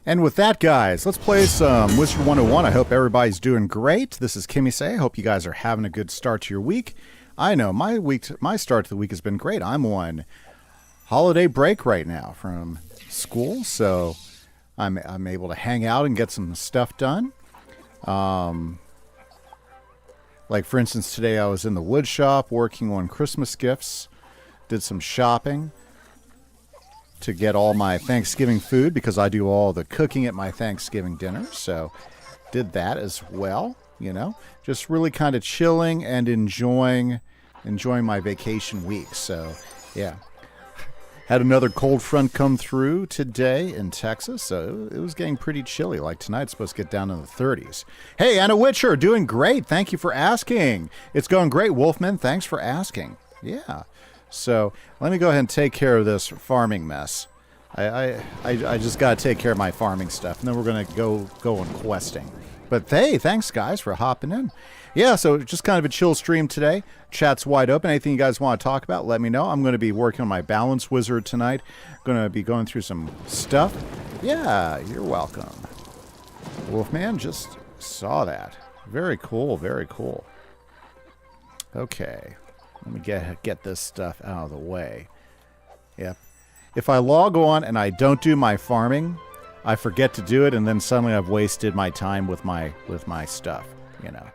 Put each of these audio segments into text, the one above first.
And with that, guys, let's play some Wizard 101. I hope everybody's doing great. This is Kimise. I hope you guys are having a good start to your week. I know my start to the week has been great. I'm on holiday break right now from school, so I'm able to hang out and get some stuff done. Like, for instance, today I was in the wood shop working on Christmas gifts, did some shopping to get all my Thanksgiving food because I do all the cooking at my Thanksgiving dinner. So did that as well, you know, just really kind of chilling and enjoying my vacation week. So, yeah. Had another cold front come through today in Texas, so it was getting pretty chilly. Like tonight, it's supposed to get down in the 30s. Hey, Anna Witcher, doing great. Thank you for asking. It's going great, Wolfman. Thanks for asking. Yeah. So let me go ahead and take care of this farming mess. I just got to take care of my farming stuff, and then we're going to go on questing. But hey, thanks, guys, for hopping in. Yeah, so just kind of a chill stream today. Chat's wide open. Anything you guys want to talk about, let me know. I'm going to be working on my balance wizard tonight. Going to be going through some stuff. Yeah, you're welcome. Wolfman just saw that. Very cool, very cool. Okay. Let me get this stuff out of the way. Yep. If I log on and I don't do my farming, I forget to do it, and then suddenly I've wasted my time with my stuff, you know.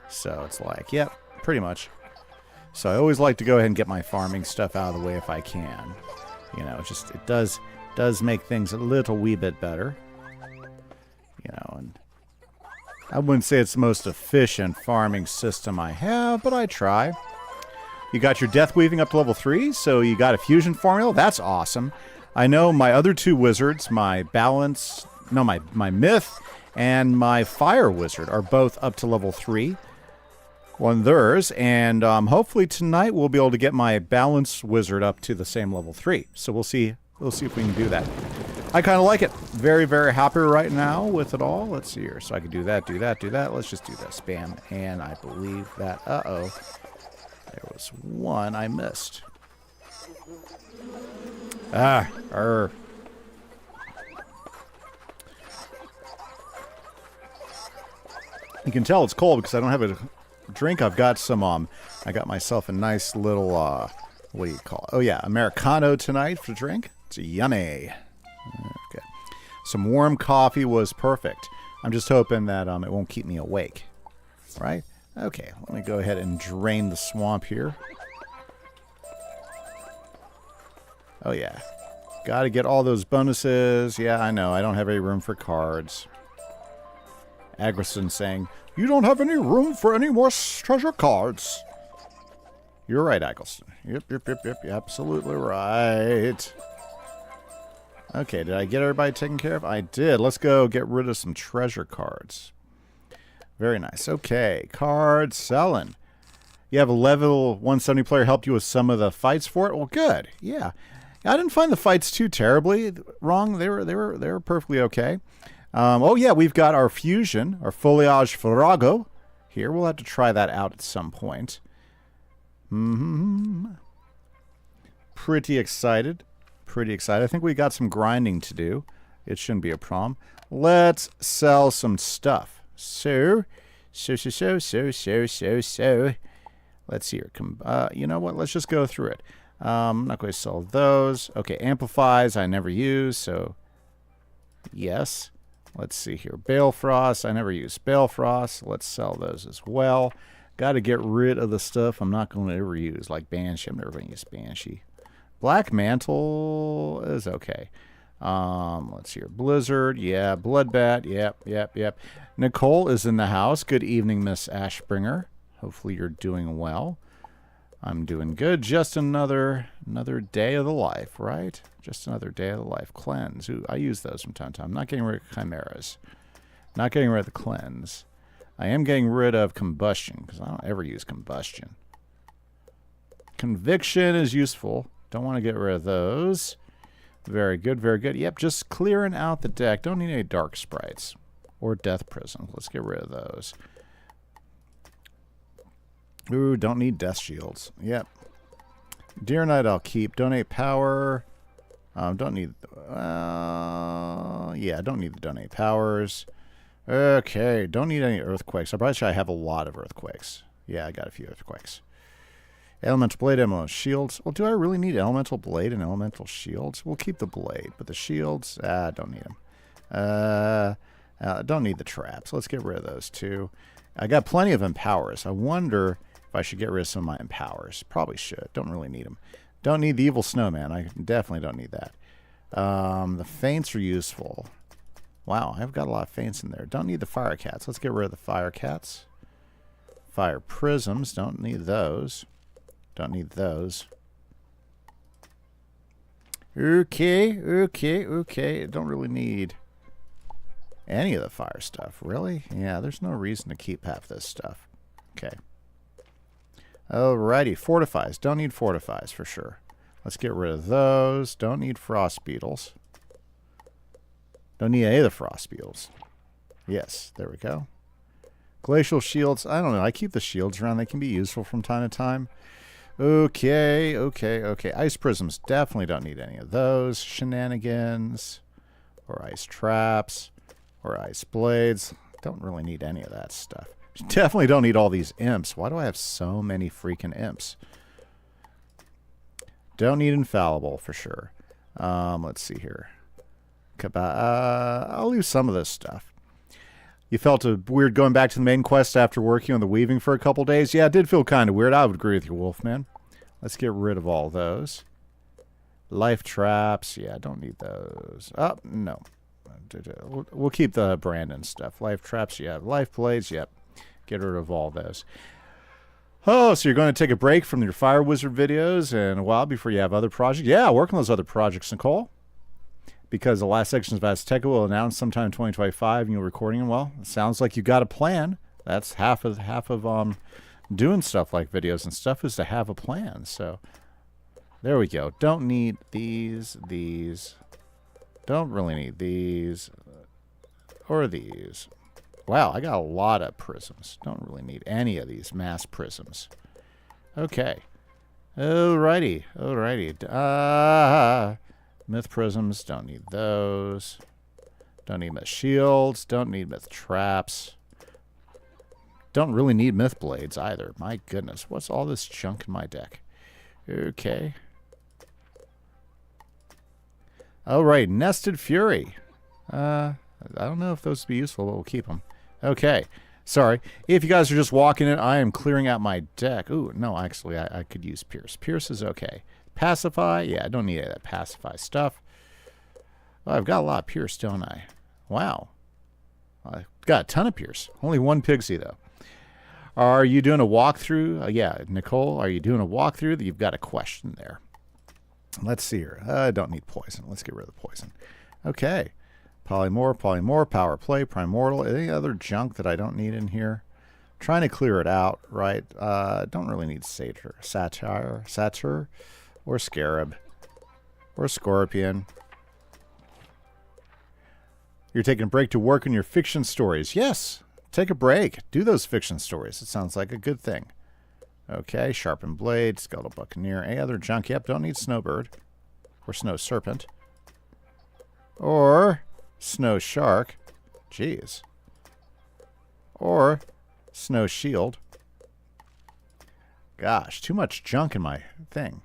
So it's like, yep, pretty much. So I always like to go ahead and get my farming stuff out of the way if I can. You know, just it does make things a little wee bit better. You know, and I wouldn't say it's the most efficient farming system I have, but I try. You got your death weaving up to level 3, so you got a fusion formula. That's awesome. I know my other two wizards, my myth and my fire wizard are both up to level 3 on theirs, and hopefully tonight we'll be able to get my balance wizard up to the same level 3. So we'll see if we can do that. I kind of like it. Very, very happy right now with it all. Let's see here. So I can do that, do that, do that. Let's just do this. Bam. And I believe that, there was one I missed. You can tell it's cold because I don't have a drink. I've got some, I got myself a nice little, what do you call it? Oh, yeah, Americano tonight for drink. It's yummy. Okay. Some warm coffee was perfect. I'm just hoping that it won't keep me awake. Right? Okay, let me go ahead and drain the swamp here. Oh, yeah. Got to get all those bonuses. Yeah, I know. I don't have any room for cards. Agriston saying, you don't have any room for any more treasure cards. You're right, Agriston. Yep. You're absolutely right. Okay, did I get everybody taken care of? I did. Let's go get rid of some treasure cards. Very nice. Okay, card selling. You have a level 170 player help you with some of the fights for it? Well, good. Yeah. I didn't find the fights too terribly wrong. They were perfectly okay. Oh yeah, we've got our fusion, our foliage farrago here. We'll have to try that out at some point. Pretty excited. Pretty excited. I think we got some grinding to do. It shouldn't be a problem. Let's sell some stuff. So. Let's see here. You know what? Let's just go through it. I'm not going to sell those. Okay, amplifies I never use, so yes. Let's see here. Balefrost, I never use Balefrost. Let's sell those as well. Got to get rid of the stuff I'm not going to ever use, like Banshee. I'm never going to use Banshee. Black Mantle is okay. Let's see here. Blizzard, yeah. Bloodbat, yep. Nicole is in the house. Good evening, Miss Ashbringer. Hopefully you're doing well. I'm doing good. Just another day of the life, right? Just another day of the life. Cleanse. Ooh, I use those from time to time. Not getting rid of chimeras. Not getting rid of the cleanse. I am getting rid of combustion because I don't ever use combustion. Conviction is useful. Don't want to get rid of those. Very good, very good. Yep, just clearing out the deck. Don't need any dark sprites or death prism. Let's get rid of those. Ooh, don't need death shields. Yep. Deer Knight I'll keep. Donate power. Don't need... Yeah, don't need the donate powers. Okay, don't need any earthquakes. I probably should have a lot of earthquakes. Yeah, I got a few earthquakes. Elemental blade, elemental shields. Well, do I really need elemental blade and elemental shields? We'll keep the blade, but the shields, don't need them. Don't need the traps. Let's get rid of those too. I got plenty of empowers. I wonder if I should get rid of some of my empowers. Probably should. Don't really need them. Don't need the evil snowman. I definitely don't need that. The feints are useful. Wow, I've got a lot of feints in there. Don't need the fire cats. Let's get rid of the fire cats. Fire prisms. Don't need those. Don't need those. Okay. Don't really need any of the fire stuff. Really? Yeah, there's no reason to keep half this stuff. Okay. Alrighty. Fortifies. Don't need fortifies for sure. Let's get rid of those. Don't need frost beetles. Don't need any of the frost beetles. Yes, there we go. Glacial shields. I don't know. I keep the shields around. They can be useful from time to time. Okay. Ice prisms. Definitely don't need any of those. Shenanigans. Or ice traps. Or ice blades. Don't really need any of that stuff. Definitely don't need all these imps. Why do I have so many freaking imps? Don't need infallible for sure. Let's see here. I'll leave some of this stuff. You felt weird going back to the main quest after working on the weaving for a couple days? Yeah, it did feel kind of weird. I would agree with you, Wolfman. Let's get rid of all those. Life traps. Yeah, don't need those. Oh, no. We'll keep the Brandon stuff. Life traps, yeah. Life blades, yep. Get rid of all those. Oh, so you're going to take a break from your Fire Wizard videos in a while before you have other projects? Yeah, work on those other projects, Nicole. Because the last section of Azteca will announce sometime in 2025 and you're recording them. Well, it sounds like you got a plan. That's half of doing stuff like videos and stuff is to have a plan. So there we go. Don't need these. Don't really need these or these. Wow, I got a lot of prisms. Don't really need any of these mass prisms. Okay. Alrighty. Myth prisms, don't need those. Don't need myth shields. Don't need myth traps. Don't really need myth blades either. My goodness, what's all this junk in my deck? Okay. Alright, Nested Fury. I don't know if those would be useful, but we'll keep them. Okay. Sorry. If you guys are just walking in, I am clearing out my deck. Ooh, no, actually, I could use Pierce. Pierce is okay. Pacify? Yeah, I don't need any of that Pacify stuff. Oh, I've got a lot of Pierce, don't I? Wow. I've got a ton of Pierce. Only one Pigsy, though. Are you doing a walkthrough? Yeah, Nicole, are you doing a walkthrough? You've got a question there. Let's see here. I don't need poison. Let's get rid of the poison. Okay. Polymorph, Power Play, Primordial. Any other junk that I don't need in here? Trying to clear it out, right? Don't really need Satyr, or Scarab, or Scorpion. You're taking a break to work on your fiction stories. Yes, take a break. Do those fiction stories. It sounds like a good thing. Okay, Sharpened Blade, Skeletal Buccaneer. Any other junk? Yep, don't need Snowbird, or Snow Serpent, or Snow Shark. Jeez. Or Snow Shield. Gosh, too much junk in my thing.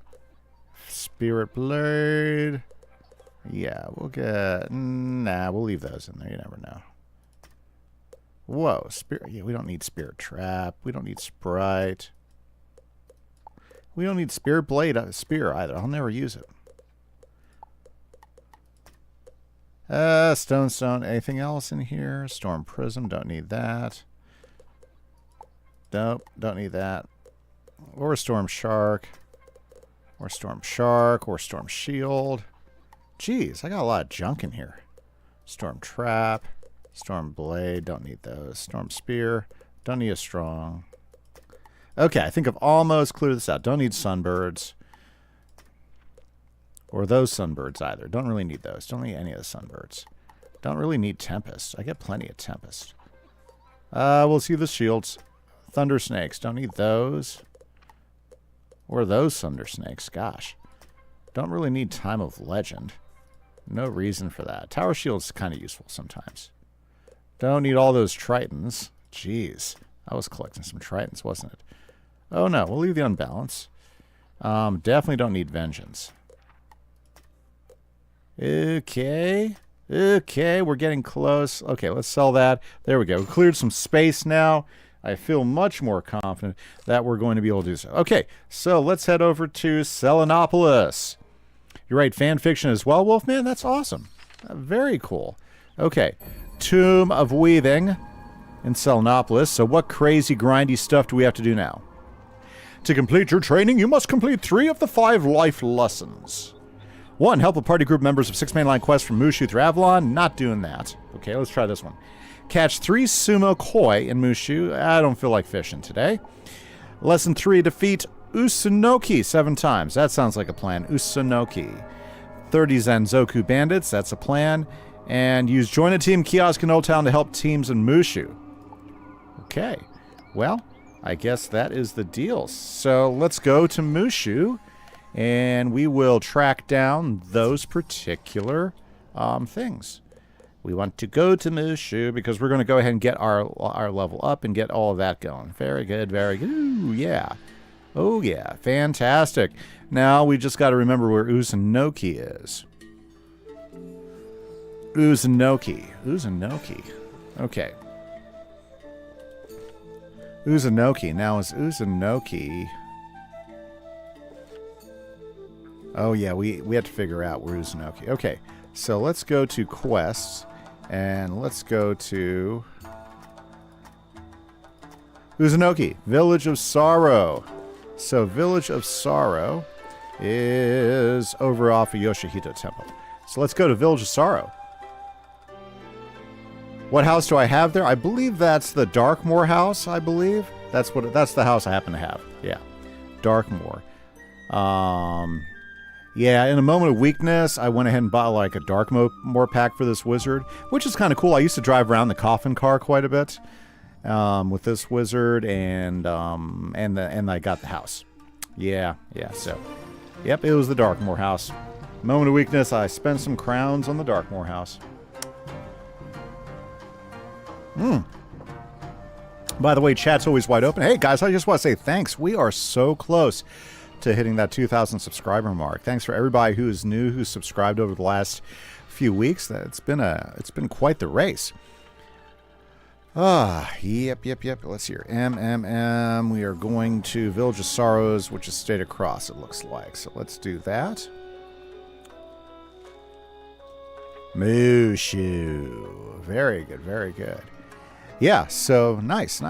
Spirit Blade. Yeah, we'll get... Nah, we'll leave those in there. You never know. Whoa, Spirit... Yeah, we don't need Spirit Trap. We don't need Sprite. We don't need Spirit Blade Spear either. I'll never use it. Stone. Anything else in here? Storm Prism. Don't need that. Nope, don't need that. Or Storm Shark. Or Storm Shark. Or Storm Shield. Jeez, I got a lot of junk in here. Storm Trap. Storm Blade. Don't need those. Storm Spear. Don't need a strong. Okay, I think I've almost cleared this out. Don't need Sunbirds. Or those Sunbirds either. Don't really need those. Don't need any of the Sunbirds. Don't really need Tempest. I get plenty of Tempest. We'll see the shields. Thunder Snakes. Don't need those. Or those Thunder Snakes. Gosh. Don't really need Time of Legend. No reason for that. Tower shield's kind of useful sometimes. Don't need all those tritons. Jeez. I was collecting some tritons, wasn't it? Oh, no. We'll leave the unbalance. Definitely don't need vengeance. Okay. Okay, we're getting close. Okay, let's sell that. There we go. We cleared some space now. I feel much more confident that we're going to be able to do so. Okay, so let's head over to Selenopolis. You write fan fiction as well, Wolfman? That's awesome. Very cool. Okay, Tomb of Weaving in Selenopolis. So what crazy grindy stuff do we have to do now? To complete your training, you must complete 3 of the 5 life lessons. 1, help a party group members of 6 mainline quests from Mushu through Avalon. Not doing that. Okay, let's try this one. Catch 3 sumo koi in Mushu. I don't feel like fishing today. Lesson 3, defeat Usunoki 7 times. That sounds like a plan. Usunoki. 30 Zanzoku bandits. That's a plan. And use join a team kiosk in Old Town to help teams in Mushu. Okay. Well, I guess that is the deal. So let's go to Mushu. And we will track down those particular things. We want to go to Mushu because we're going to go ahead and get our level up and get all of that going. Very good, very good. Ooh, yeah. Oh, yeah. Fantastic. Now we just got to remember where Uzunoki is. Uzunoki. Uzunoki. Okay. Uzunoki. Now is Uzunoki... Oh, yeah, we have to figure out where Uzunoki. Okay, so let's go to quests, and let's go to Uzunoki, Village of Sorrow. So Village of Sorrow is over off of Yoshihito Temple. So let's go to Village of Sorrow. What house do I have there? I believe that's the Darkmoor house, I believe. That's the house I happen to have. Yeah, Darkmoor. Yeah, in a moment of weakness, I went ahead and bought like a Darkmoor pack for this wizard, which is kind of cool. I used to drive around the coffin car quite a bit with this wizard, and I got the house. Yeah. So, yep, it was the Darkmoor house. Moment of weakness, I spent some crowns on the Darkmoor house. By the way, chat's always wide open. Hey guys, I just want to say thanks. We are so close to hitting that 2,000 subscriber mark. Thanks for everybody who is new, who's subscribed over the last few weeks. It's been quite the race. Yep. Let's hear MMM. We are going to Village of Sorrows, which is straight across, it looks like. So let's do that. Mushu. Very good, very good. Yeah, so nice.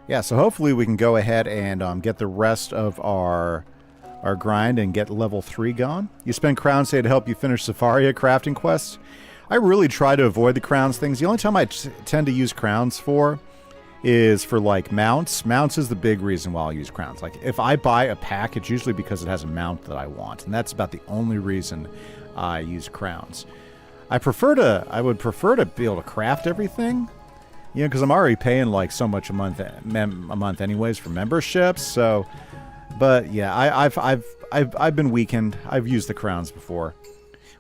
Yeah, so hopefully we can go ahead and get the rest of our grind and get level 3 going. You spend crowns today to help you finish Safaria crafting quests. I really try to avoid the crowns things. The only time I tend to use crowns for is for like mounts. Mounts is the big reason why I'll use crowns. Like if I buy a pack, it's usually because it has a mount that I want, and that's about the only reason I use crowns. I would prefer to be able to craft everything, you know, because I'm already paying like so much a month anyways for memberships. So, but yeah, I've been weakened. I've used the crowns before.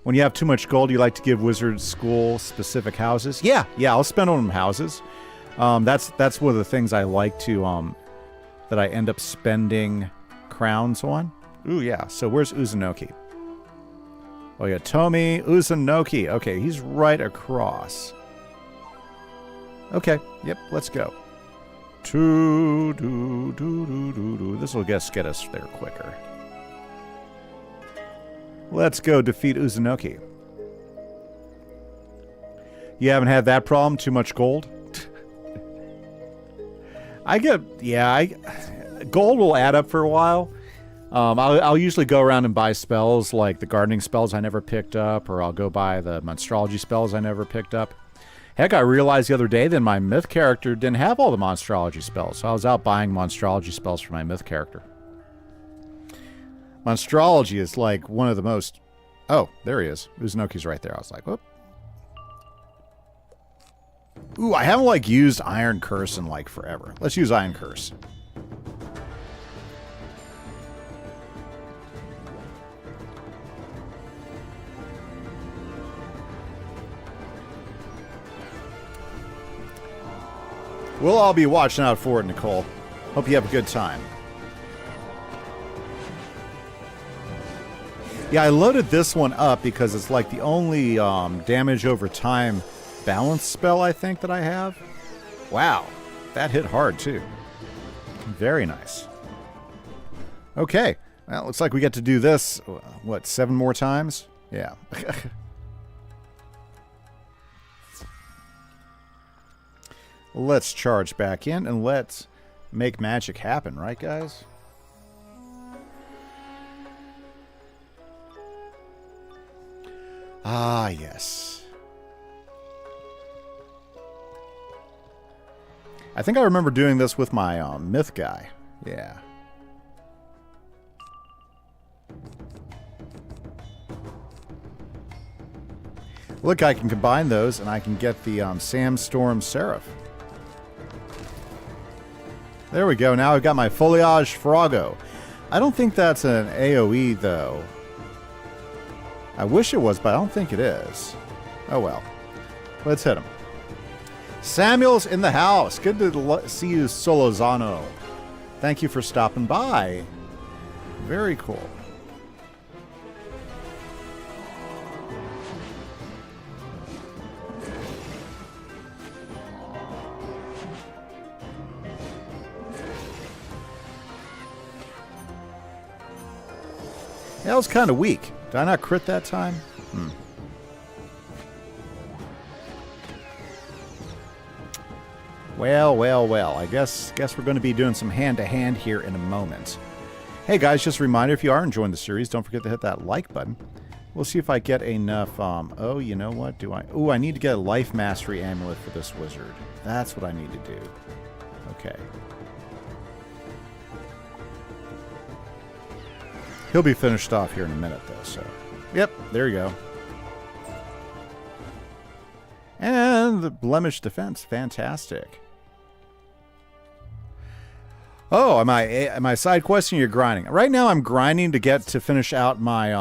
When you have too much gold, you like to give wizard school specific houses. Yeah, I'll spend on them houses. That's one of the things I like to that I end up spending crowns on. Ooh, yeah. So where's Uzunoki? Oh yeah, Tomi Uzunoki. Okay, he's right across. Okay, yep, let's go. This will get us there quicker. Let's go defeat Uzunoki. You haven't had that problem? Too much gold? Gold will add up for a while. I'll usually go around and buy spells like the gardening spells I never picked up, or I'll go buy the monstrology spells I never picked up. Heck, I realized the other day that my myth character didn't have all the monstrology spells, so I was out buying monstrology spells for my myth character. Monstrology is like one of the most... Oh, there he is. Uzunoki's right there. I was like, whoop. Ooh, I haven't like used Iron Curse in like forever. Let's use Iron Curse. We'll all be watching out for it, Nicole. Hope you have a good time. Yeah, I loaded this one up because it's like the only damage over time balance spell I think that I have. Wow, that hit hard too. Very nice. Okay, well, looks like we get to do this, what, 7 more times? Yeah. Let's charge back in and let's make magic happen, right, guys? Ah, yes. I think I remember doing this with my myth guy. Yeah. Look, I can combine those and I can get the Sandstorm Seraph. There we go. Now I've got my Foliage Frogo. I don't think that's an AoE, though. I wish it was, but I don't think it is. Oh, well. Let's hit him. Samuel's in the house. Good to see you, Solozano. Thank you for stopping by. Very cool. That was kind of weak. Did I not crit that time? Well, well, well. I guess we're going to be doing some hand-to-hand here in a moment. Hey, guys, just a reminder, if you are enjoying the series, don't forget to hit that like button. We'll see if I get enough... oh, you know what? Do I... Ooh, I need to get a Life Mastery Amulet for this wizard. That's what I need to do. Okay. He'll be finished off here in a minute, though, so... Yep, there you go. And the Blemish Defense. Fantastic. Oh, am I side questing or you're grinding? Right now I'm grinding to get to finish out my...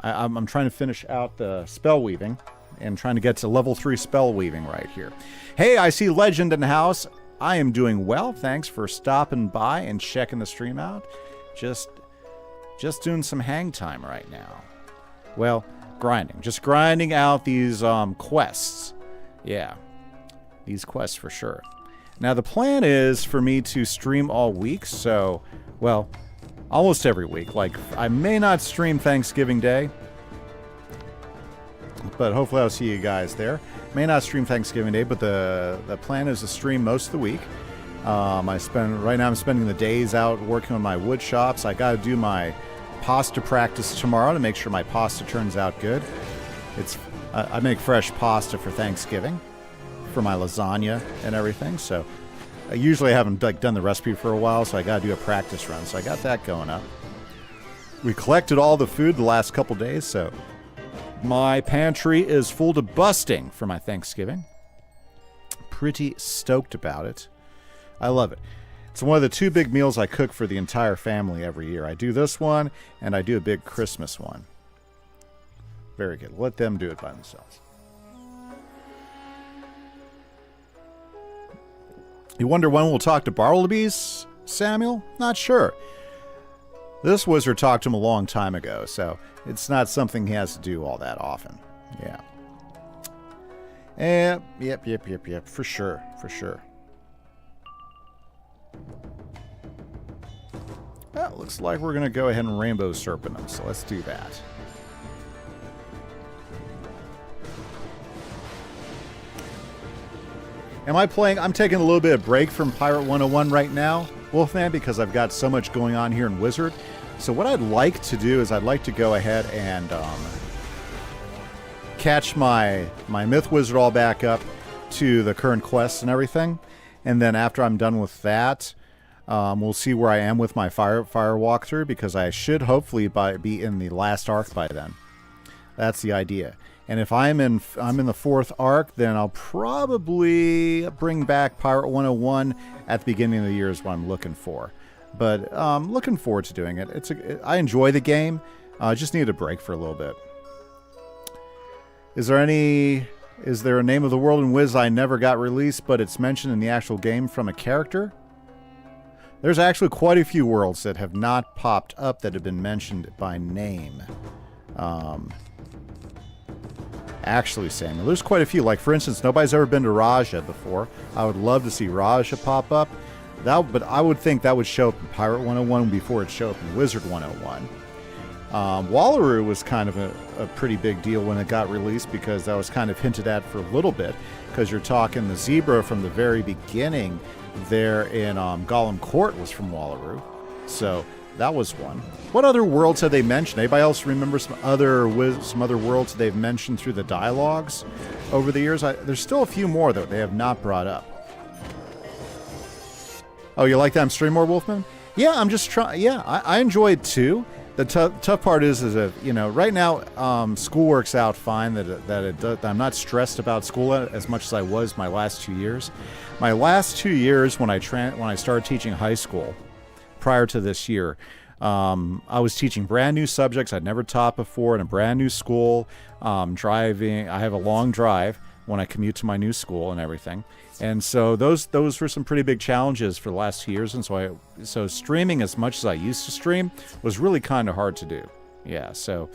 I'm trying to finish out the spell weaving. And trying to get to level 3 spell weaving right here. Hey, I see Legend in the house. I am doing well. Thanks for stopping by and checking the stream out. Just doing some hang time right now. Well, grinding. Just grinding out these quests. Yeah. These quests for sure. Now, the plan is for me to stream all week, so, well, almost every week. Like, I may not stream Thanksgiving Day, but hopefully I'll see you guys there. May not stream Thanksgiving Day, but the plan is to stream most of the week. Right now I'm spending the days out working on my wood shops. I got to do my pasta practice tomorrow to make sure my pasta turns out good. I make fresh pasta for Thanksgiving for my lasagna and everything. So I usually haven't done the recipe for a while, so I got to do a practice run. So I got that going up. We collected all the food the last couple days, so my pantry is full to busting for my Thanksgiving. Pretty stoked about it. I love it. It's one of the 2 big meals I cook for the entire family every year. I do this one, and I do a big Christmas one. Very good. Let them do it by themselves. You wonder when we'll talk to Bartleby's, Samuel? Not sure. This wizard talked to him a long time ago, so it's not something he has to do all that often. Yeah. Yep. For sure. Well, looks like we're going to go ahead and Rainbow Serpent them, so let's do that. I'm taking a little bit of break from Pirate 101 right now, Wolfman, because I've got so much going on here in Wizard. So what I'd like to do is I'd like to go ahead and catch my Myth Wizard all back up to the current quests and everything. And then after I'm done with that, we'll see where I am with my fire walkthrough, because I should hopefully be in the last arc by then. That's the idea. And if I'm in the 4th arc, then I'll probably bring back Pirate 101 at the beginning of the year is what I'm looking for. But looking forward to doing it. I enjoy the game. I just need a break for a little bit. Is there any Is there a name of the world in Wiz I never got released, but it's mentioned in the actual game from a character? There's actually quite a few worlds that have not popped up that have been mentioned by name. Actually, Samuel, there's quite a few. Like, for instance, nobody's ever been to Raja before. I would love to see Raja pop up. But I would think that would show up in Pirate 101 before it showed up in Wizard 101. Wallaroo was kind of a pretty big deal when it got released because that was kind of hinted at for a little bit. Because you're talking the zebra from the very beginning there in Gollum Court was from Wallaroo. So that was one. What other worlds have they mentioned? Anybody else remember some other worlds they've mentioned through the dialogues over the years? There's still a few more that they have not brought up. Oh, you like that I'm stream more, Wolfman? Yeah, I'm just trying. Yeah, I enjoy it too. The tough part is that, you know, right now school works out fine. That I'm not stressed about school as much as I was my last 2 years. My last 2 years when I started teaching high school, prior to this year, I was teaching brand new subjects I'd never taught before in a brand new school. Driving, I have a long drive when I commute to my new school and everything. And so those were some pretty big challenges for the last 2 years. And so streaming as much as I used to stream was really kind of hard to do. Yeah, so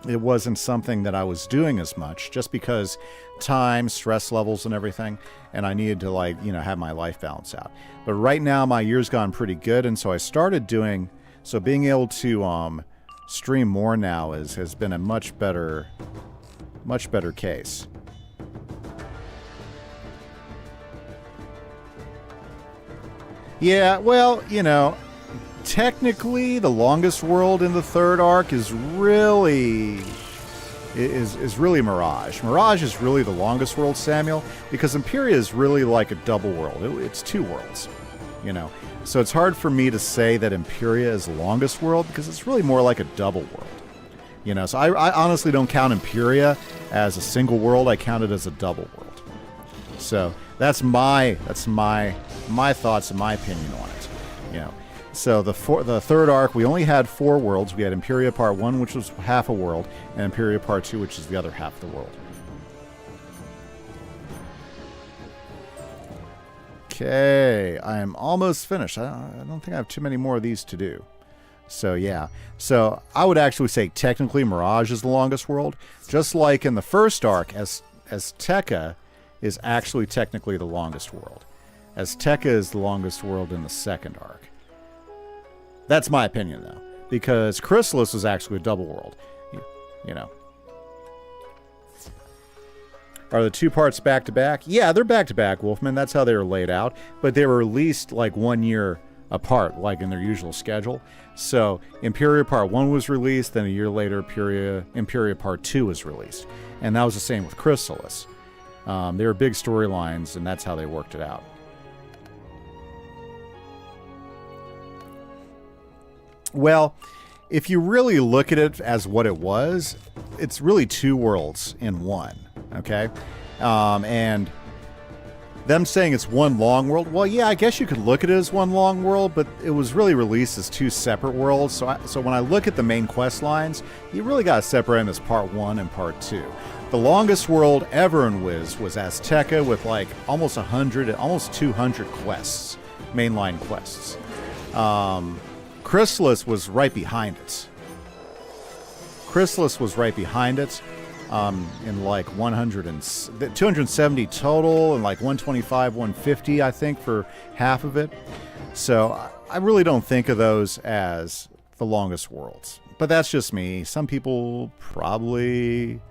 it wasn't something that I was doing as much just because time, stress levels and everything. And I needed to, like, you know, have my life balance out. But right now my year's gone pretty good. And so I started doing, so being able to stream more now has been a much better case. Yeah, well, you know, technically the longest world in the third arc is really Mirage. Mirage is really the longest world, Samuel, because Imperia is really like a double world. It's two worlds, you know. So it's hard for me to say that Imperia is the longest world because it's really more like a double world. You know, so I honestly don't count Imperia as a single world. I count it as a double world. So that's my thoughts and my opinion on it. You know, so the third arc, we only had 4 worlds. We had Imperia Part 1, which was half a world, and Imperia Part 2, which is the other half of the world. Okay, I am almost finished. I don't think I have too many more of these to do. So yeah, so I would actually say technically Mirage is the longest world, just like in the first arc, Azteca is actually technically the longest world. Azteca is the longest world in the second arc. That's my opinion, though, because Chrysalis was actually a double world. You know. Are the 2 parts back to back? Yeah, they're back to back, Wolfman. That's how they were laid out, but they were released like 1 year apart, like in their usual schedule. So Imperia Part 1 was released, then a year later Imperia Part 2 was released. And that was the same with Chrysalis. They were big storylines, and that's how they worked it out. Well, if you really look at it as what it was, it's really 2 worlds in one, okay? And them saying it's one long world, well, yeah, I guess you could look at it as one long world, but it was really released as 2 separate worlds. So when I look at the main quest lines, you really got to separate them as Part 1 and Part 2. The longest world ever in Wiz was Azteca with like almost 200 quests, mainline quests. Chrysalis was right behind it. In like 270 total and like 125, 150, I think, for half of it. So I really don't think of those as the longest worlds. But that's just me. Some people probably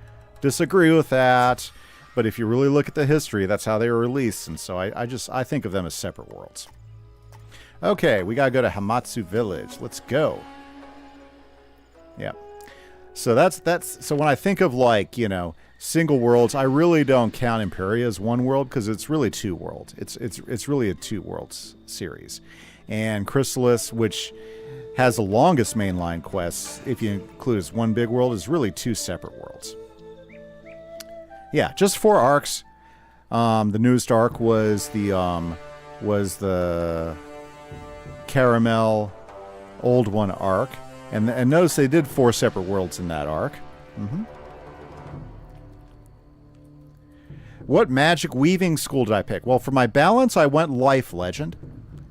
disagree with that. But if you really look at the history, that's how they were released. And so I think of them as separate worlds. Okay, we gotta go to Hamatsu Village. Let's go. Yeah. So so when I think of, like, you know, single worlds, I really don't count Imperia as one world because it's really 2 worlds. It's really a 2 worlds series. And Chrysalis, which has the longest mainline quests, if you include as one big world, is really 2 separate worlds. Yeah, just 4 arcs. The newest arc was the Caramel Old One arc. And notice they did 4 separate worlds in that arc. What magic weaving school did I pick? Well, for my balance, I went Life Legend.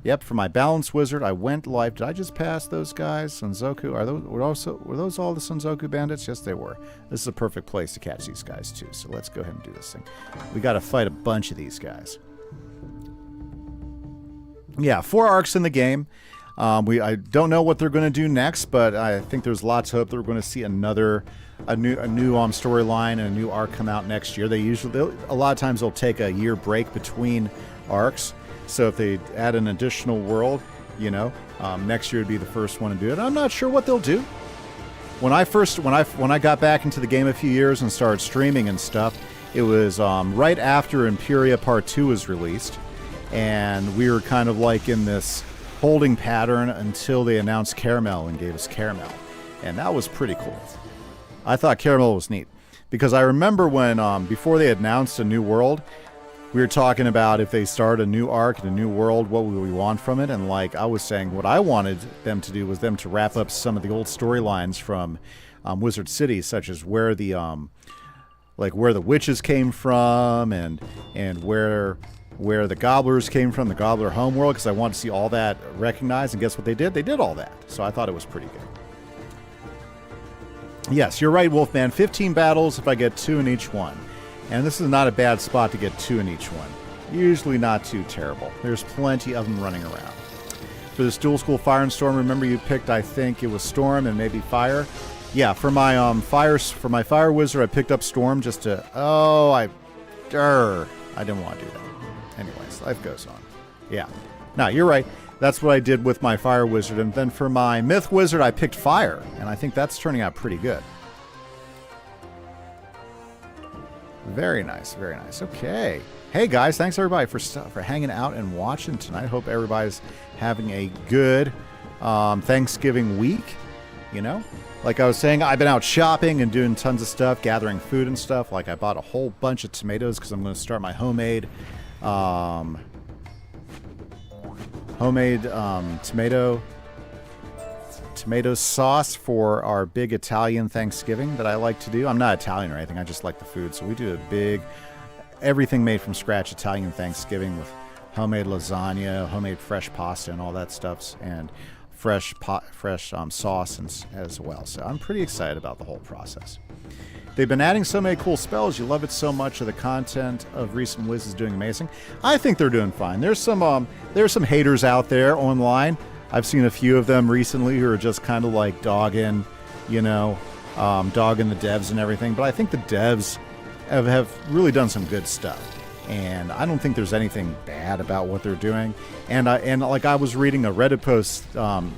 Yep, for my balance wizard, I went Life. Did I just pass those guys? Sunzoku? Were those all the Sunzoku bandits? Yes, they were. This is a perfect place to catch these guys, too. So let's go ahead and do this thing. We got to fight a bunch of these guys. Yeah, 4 arcs in the game. I don't know what they're going to do next, but I think there's lots of hope that we're going to see a new storyline and a new arc come out next year. A lot of times they'll take a year break between arcs. So if they add an additional world, you know, next year would be the first one to do it. I'm not sure what they'll do. When I got back into the game a few years and started streaming and stuff, it was right after Imperia Part 2 was released, and we were kind of like in this holding pattern until they announced Caramel and gave us Caramel, and that was pretty cool. I thought Caramel was neat because I remember when before they announced a new world, we were talking about if they start a new arc and a new world, what would we want from it? And like I was saying, what I wanted them to do was them to wrap up some of the old storylines from Wizard City, such as where the witches came from and where the gobblers came from, the gobbler homeworld, because I wanted to see all that recognized. And guess what they did? They did all that. So I thought it was pretty good. Yes, you're right, Wolfman. 15 battles if I get 2 in each one. And this is not a bad spot to get 2 in each one. Usually not too terrible. There's plenty of them running around. For this dual school Fire and Storm, remember you picked, I think it was Storm and maybe Fire. Yeah, for my Fire Wizard, I picked up Storm just to... I didn't want to do that. Anyways, life goes on. Yeah. No, you're right. That's what I did with my Fire Wizard. And then for my Myth Wizard, I picked Fire. And I think that's turning out pretty good. Very nice, very nice. Okay. Hey, guys, thanks, everybody, for hanging out and watching tonight. Hope everybody's having a good Thanksgiving week, you know? Like I was saying, I've been out shopping and doing tons of stuff, gathering food and stuff. Like I bought a whole bunch of tomatoes because I'm going to start my homemade tomato sauce for our big Italian Thanksgiving that I like to do. I'm not Italian or anything. I just like the food. So we do a big, everything made from scratch Italian Thanksgiving with homemade lasagna, homemade fresh pasta and all that stuff, and fresh sauce as well. So I'm pretty excited about the whole process. They've been adding so many cool spells. You love it so much. The content of recent Wiz is doing amazing. I think they're doing fine. There's some haters out there online. I've seen a few of them recently who are just kind of like dogging the devs and everything. But I think the devs have really done some good stuff. And I don't think there's anything bad about what they're doing. And I was reading a Reddit post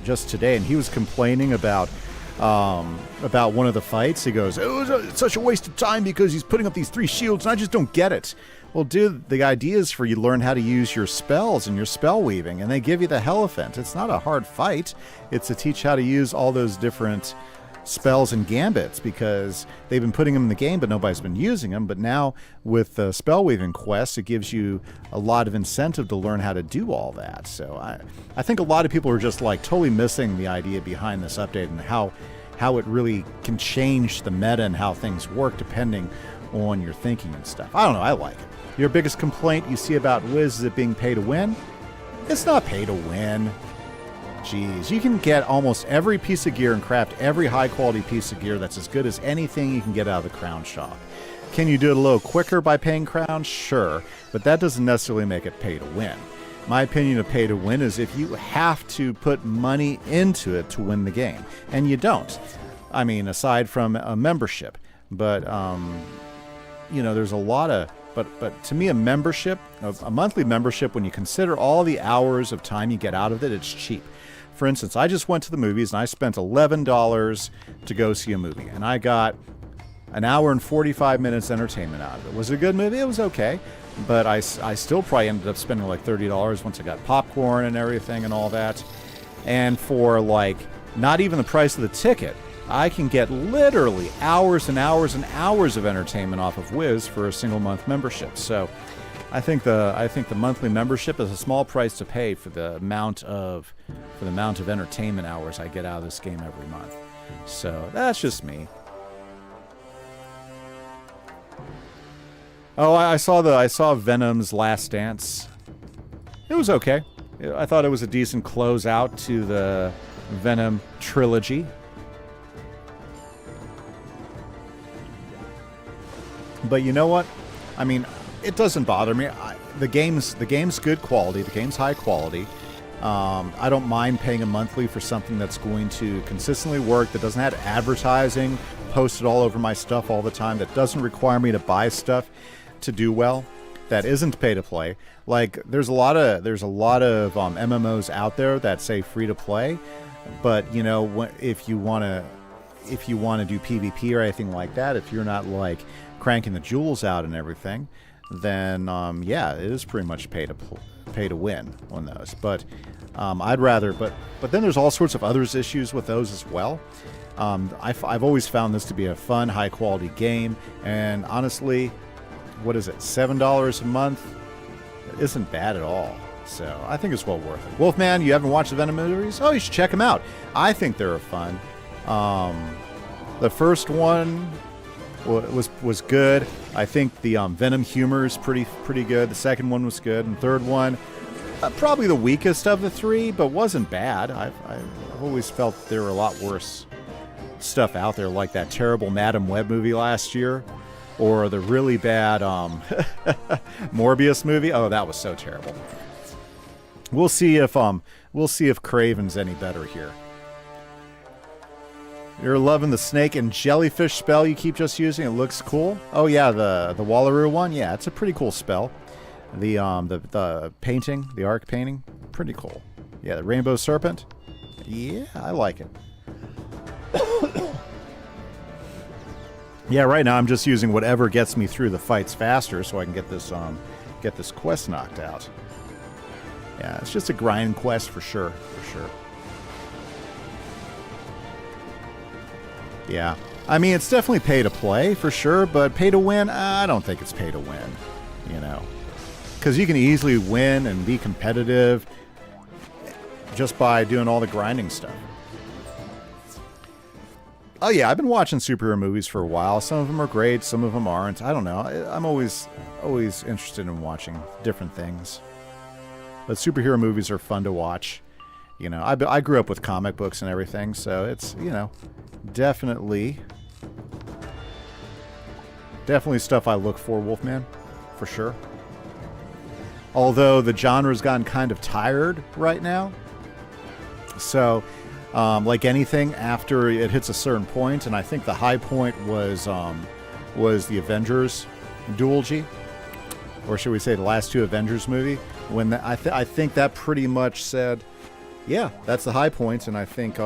just today, and he was complaining about one of the fights. He goes, it's such a waste of time because he's putting up these 3 shields, and I just don't get it. Well, dude, the idea is for you to learn how to use your spells and your spell weaving, and they give you the Hierophant. It's not a hard fight. It's to teach how to use all those different spells and gambits, because they've been putting them in the game, but nobody's been using them. But now with the spell weaving quest, it gives you a lot of incentive to learn how to do all that. So I think a lot of people are just like totally missing the idea behind this update and how it really can change the meta and how things work depending on your thinking and stuff. I don't know. I like it. Your biggest complaint you see about Wiz is it being pay to win? It's not pay to win. Jeez, you can get almost every piece of gear and craft every high-quality piece of gear that's as good as anything you can get out of the Crown Shop. Can you do it a little quicker by paying Crown? Sure, but that doesn't necessarily make it pay to win. My opinion of pay to win is if you have to put money into it to win the game, and you don't. I mean, aside from a membership, but there's a lot of. But to me, a monthly membership, when you consider all the hours of time you get out of it, it's cheap. For instance, I just went to the movies and I spent $11 to go see a movie, and I got an hour and 45 minutes entertainment out of it. Was it a good movie? It was okay, but I still probably ended up spending like $30 once I got popcorn and everything and all that. And for like not even the price of the ticket, I can get literally hours and hours and hours of entertainment off of Wiz for a single month membership. So I think the monthly membership is a small price to pay for the amount of entertainment hours I get out of this game every month. So that's just me. Oh, I saw Venom's Last Dance. It was okay. I thought it was a decent closeout to the Venom trilogy. But you know what? I mean, it doesn't bother me. The game's good quality. The game's high quality. I don't mind paying a monthly for something that's going to consistently work, that doesn't have advertising posted all over my stuff all the time, that doesn't require me to buy stuff to do well, that isn't pay to play. Like there's a lot of MMOs out there that say free to play, but you know, if you want to do PvP or anything like that, if you're not like cranking the jewels out and everything, then yeah, it is pretty much pay to win on those. But I'd rather. But then there's all sorts of other issues with those as well. I've always found this to be a fun, high quality game, and honestly, what is it, $7 a month? It isn't bad at all. So I think it's well worth it. Wolfman, you haven't watched the Venom movies? Oh, you should check them out. I think they're fun. The first one was good. I think the Venom humor is pretty good. The second one was good, and the third one probably the weakest of the three, but wasn't bad. I've always felt there were a lot worse stuff out there, like that terrible Madam Web movie last year, or the really bad Morbius movie. Oh, that was so terrible. We'll see if Craven's any better here. You're loving the snake and jellyfish spell you keep just using. It looks cool. Oh yeah, the Wallaroo one. Yeah, it's a pretty cool spell. The painting, the arc painting, pretty cool. Yeah, the rainbow serpent. Yeah, I like it. Yeah, right now I'm just using whatever gets me through the fights faster, so I can get this quest knocked out. Yeah, it's just a grind quest for sure. Yeah, I mean, it's definitely pay to play for sure, but pay to win, I don't think it's pay to win, you know, because you can easily win and be competitive just by doing all the grinding stuff. Oh yeah, I've been watching superhero movies for a while. Some of them are great, some of them aren't. I don't know. I'm always interested in watching different things. But superhero movies are fun to watch. You know, I grew up with comic books and everything, so it's, you know, definitely stuff I look for, Wolfman, for sure. Although the genre's gotten kind of tired right now. So, like anything, after it hits a certain point, and I think the high point was the Avengers duology, or should we say the last two Avengers movie, when I think that pretty much said, yeah, that's the high point, and I think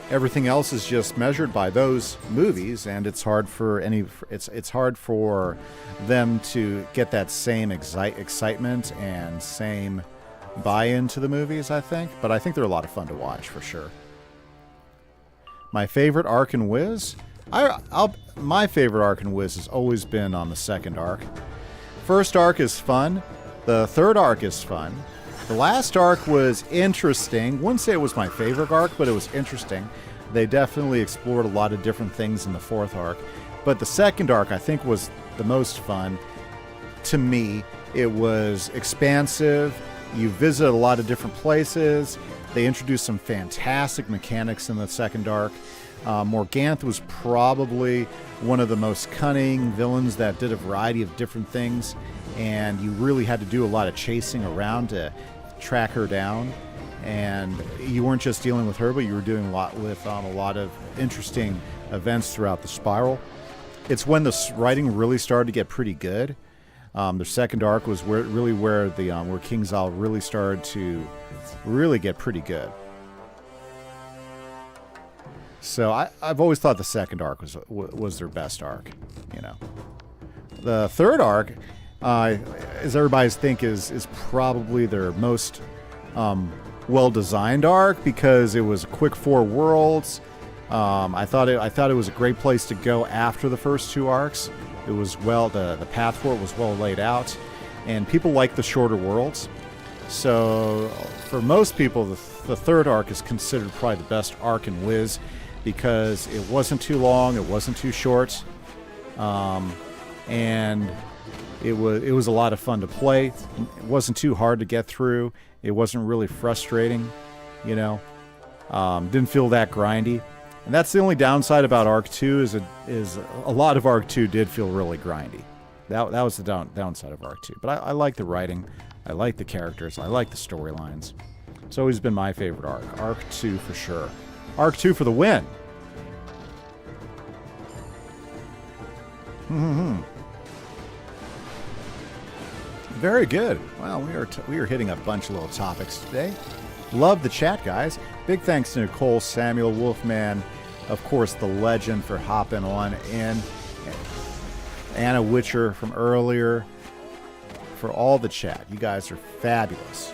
everything else is just measured by those movies, and it's hard for it's hard for them to get that same excitement and same buy-in to the movies, I think. But I think they're a lot of fun to watch for sure. My favorite arc in Wiz? My favorite arc in Wiz has always been on the second arc. First arc is fun. The third arc is fun. The last arc was interesting. Wouldn't say it was my favorite arc, but it was interesting. They definitely explored a lot of different things in the fourth arc. But the second arc, I think, was the most fun. To me, it was expansive. You visit a lot of different places. They introduced some fantastic mechanics in the second arc. Morganth was probably one of the most cunning villains that did a variety of different things, and you really had to do a lot of chasing around to track her down. And you weren't just dealing with her, but you were doing a lot with a lot of interesting events throughout the spiral. It's when the writing really started to get pretty good. The second arc was where King Zal really started to really get pretty good. So I've always thought the second arc was their best arc, you know. The third arc, as everybody's think, is probably their most well-designed arc, because it was a quick 4 worlds. I thought it was a great place to go after the first 2 arcs. It was the path for it was well laid out, and people like the shorter worlds. So for most people, the third arc is considered probably the best arc in Wiz, because it wasn't too long, it wasn't too short. and it was a lot of fun to play. It wasn't too hard to get through. It wasn't really frustrating, you know. Didn't feel that grindy. And that's the only downside about Arc 2 is a lot of Arc 2 did feel really grindy. That was the downside of Arc 2. But I like the writing. I like the characters. I like the storylines. It's always been my favorite arc. Arc 2 for sure. Arc 2 for the win. Very good. Wow, we are hitting a bunch of little topics today. Love the chat, guys. Big thanks to Nicole, Samuel, Wolfman, of course, the legend for hopping on, and Anna Witcher from earlier, for all the chat. You guys are fabulous.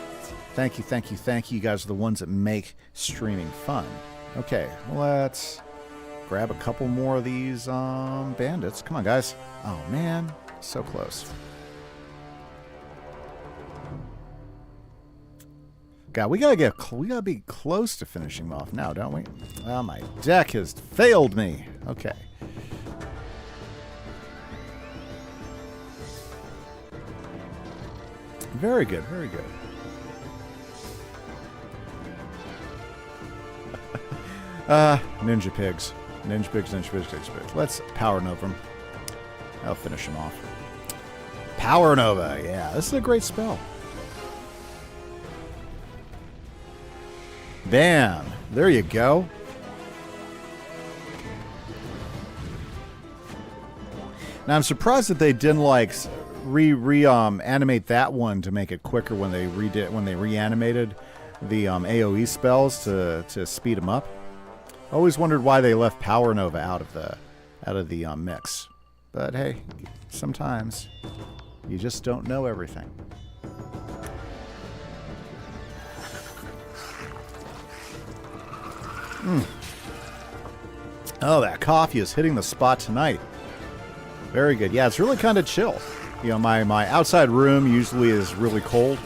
Thank you, thank you, thank you. You guys are the ones that make streaming fun. Okay, let's grab a couple more of these bandits. Come on, guys. Oh, man. So close. God, we gotta be close to finishing them off now, don't we? Well, my deck has failed me. Okay. Very good, very good. Ninja pigs. Ninja pigs, ninja pigs, ninja pigs. Let's Power Nova them. I'll finish them off. Power Nova, yeah. This is a great spell. Bam. There you go. Now, I'm surprised that they didn't, like, animate that one to make it quicker when they reanimated the AoE spells to speed them up. I always wondered why they left Power Nova out of the mix. But hey, sometimes you just don't know everything. Oh, that coffee is hitting the spot tonight. Very good. Yeah, it's really kind of chill. You know, my outside room usually is really cold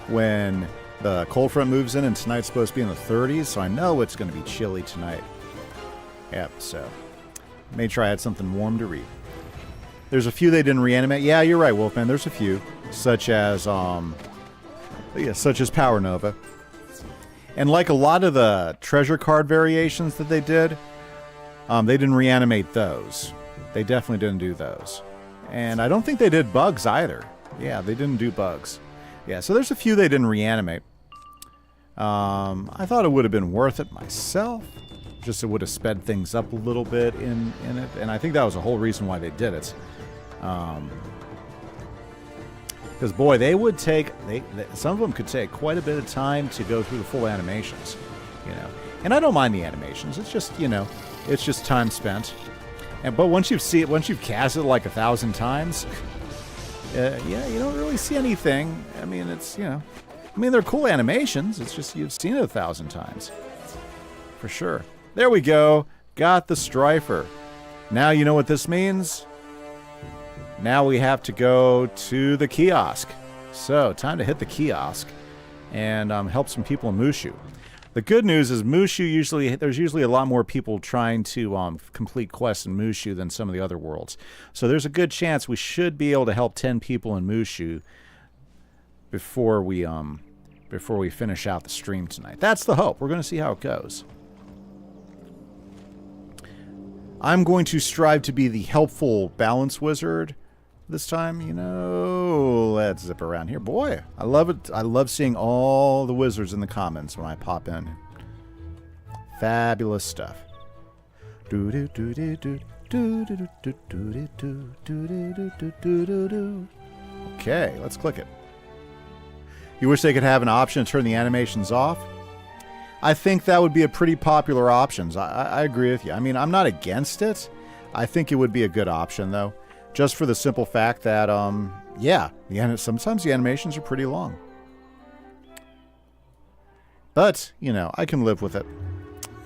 when the cold front moves in, and tonight's supposed to be in the 30s, so I know it's going to be chilly tonight. Yep, so made sure I had something warm to read. There's a few they didn't reanimate. Yeah, you're right, Wolfman. There's a few, such as Power Nova. And like a lot of the treasure card variations that they did, they didn't reanimate those. They definitely didn't do those. And I don't think they did bugs either. Yeah, they didn't do bugs. Yeah, so there's a few they didn't reanimate. I thought it would have been worth it myself. Just it would have sped things up a little bit in it. And I think that was the whole reason why they did it. Because, boy, they would take... some of them could take quite a bit of time to go through the full animations. You know. And I don't mind the animations. It's just, you know, it's just time spent. But once you've cast it like 1,000 times, yeah, you don't really see anything. I mean, it's, you know, they're cool animations. It's just you've seen it 1,000 times. For sure. There we go. Got the Strifer. Now you know what this means? Now we have to go to the kiosk. So, time to hit the kiosk and help some people in Mushu. The good news is Mushu there's usually a lot more people trying to complete quests in Mushu than some of the other worlds. So there's a good chance we should be able to help 10 people in Mushu before we finish out the stream tonight. That's the hope. We're going to see how it goes. I'm going to strive to be the helpful balance wizard this time. You know, let's zip around here. Boy, I love it. I love seeing all the wizards in the comments when I pop in. Fabulous stuff. Okay, let's click it. You wish they could have an option to turn the animations off? I think that would be a pretty popular option. I agree with you. I mean, I'm not against it. I think it would be a good option, though. Just for the simple fact that, yeah, sometimes the animations are pretty long. But, you know, I can live with it.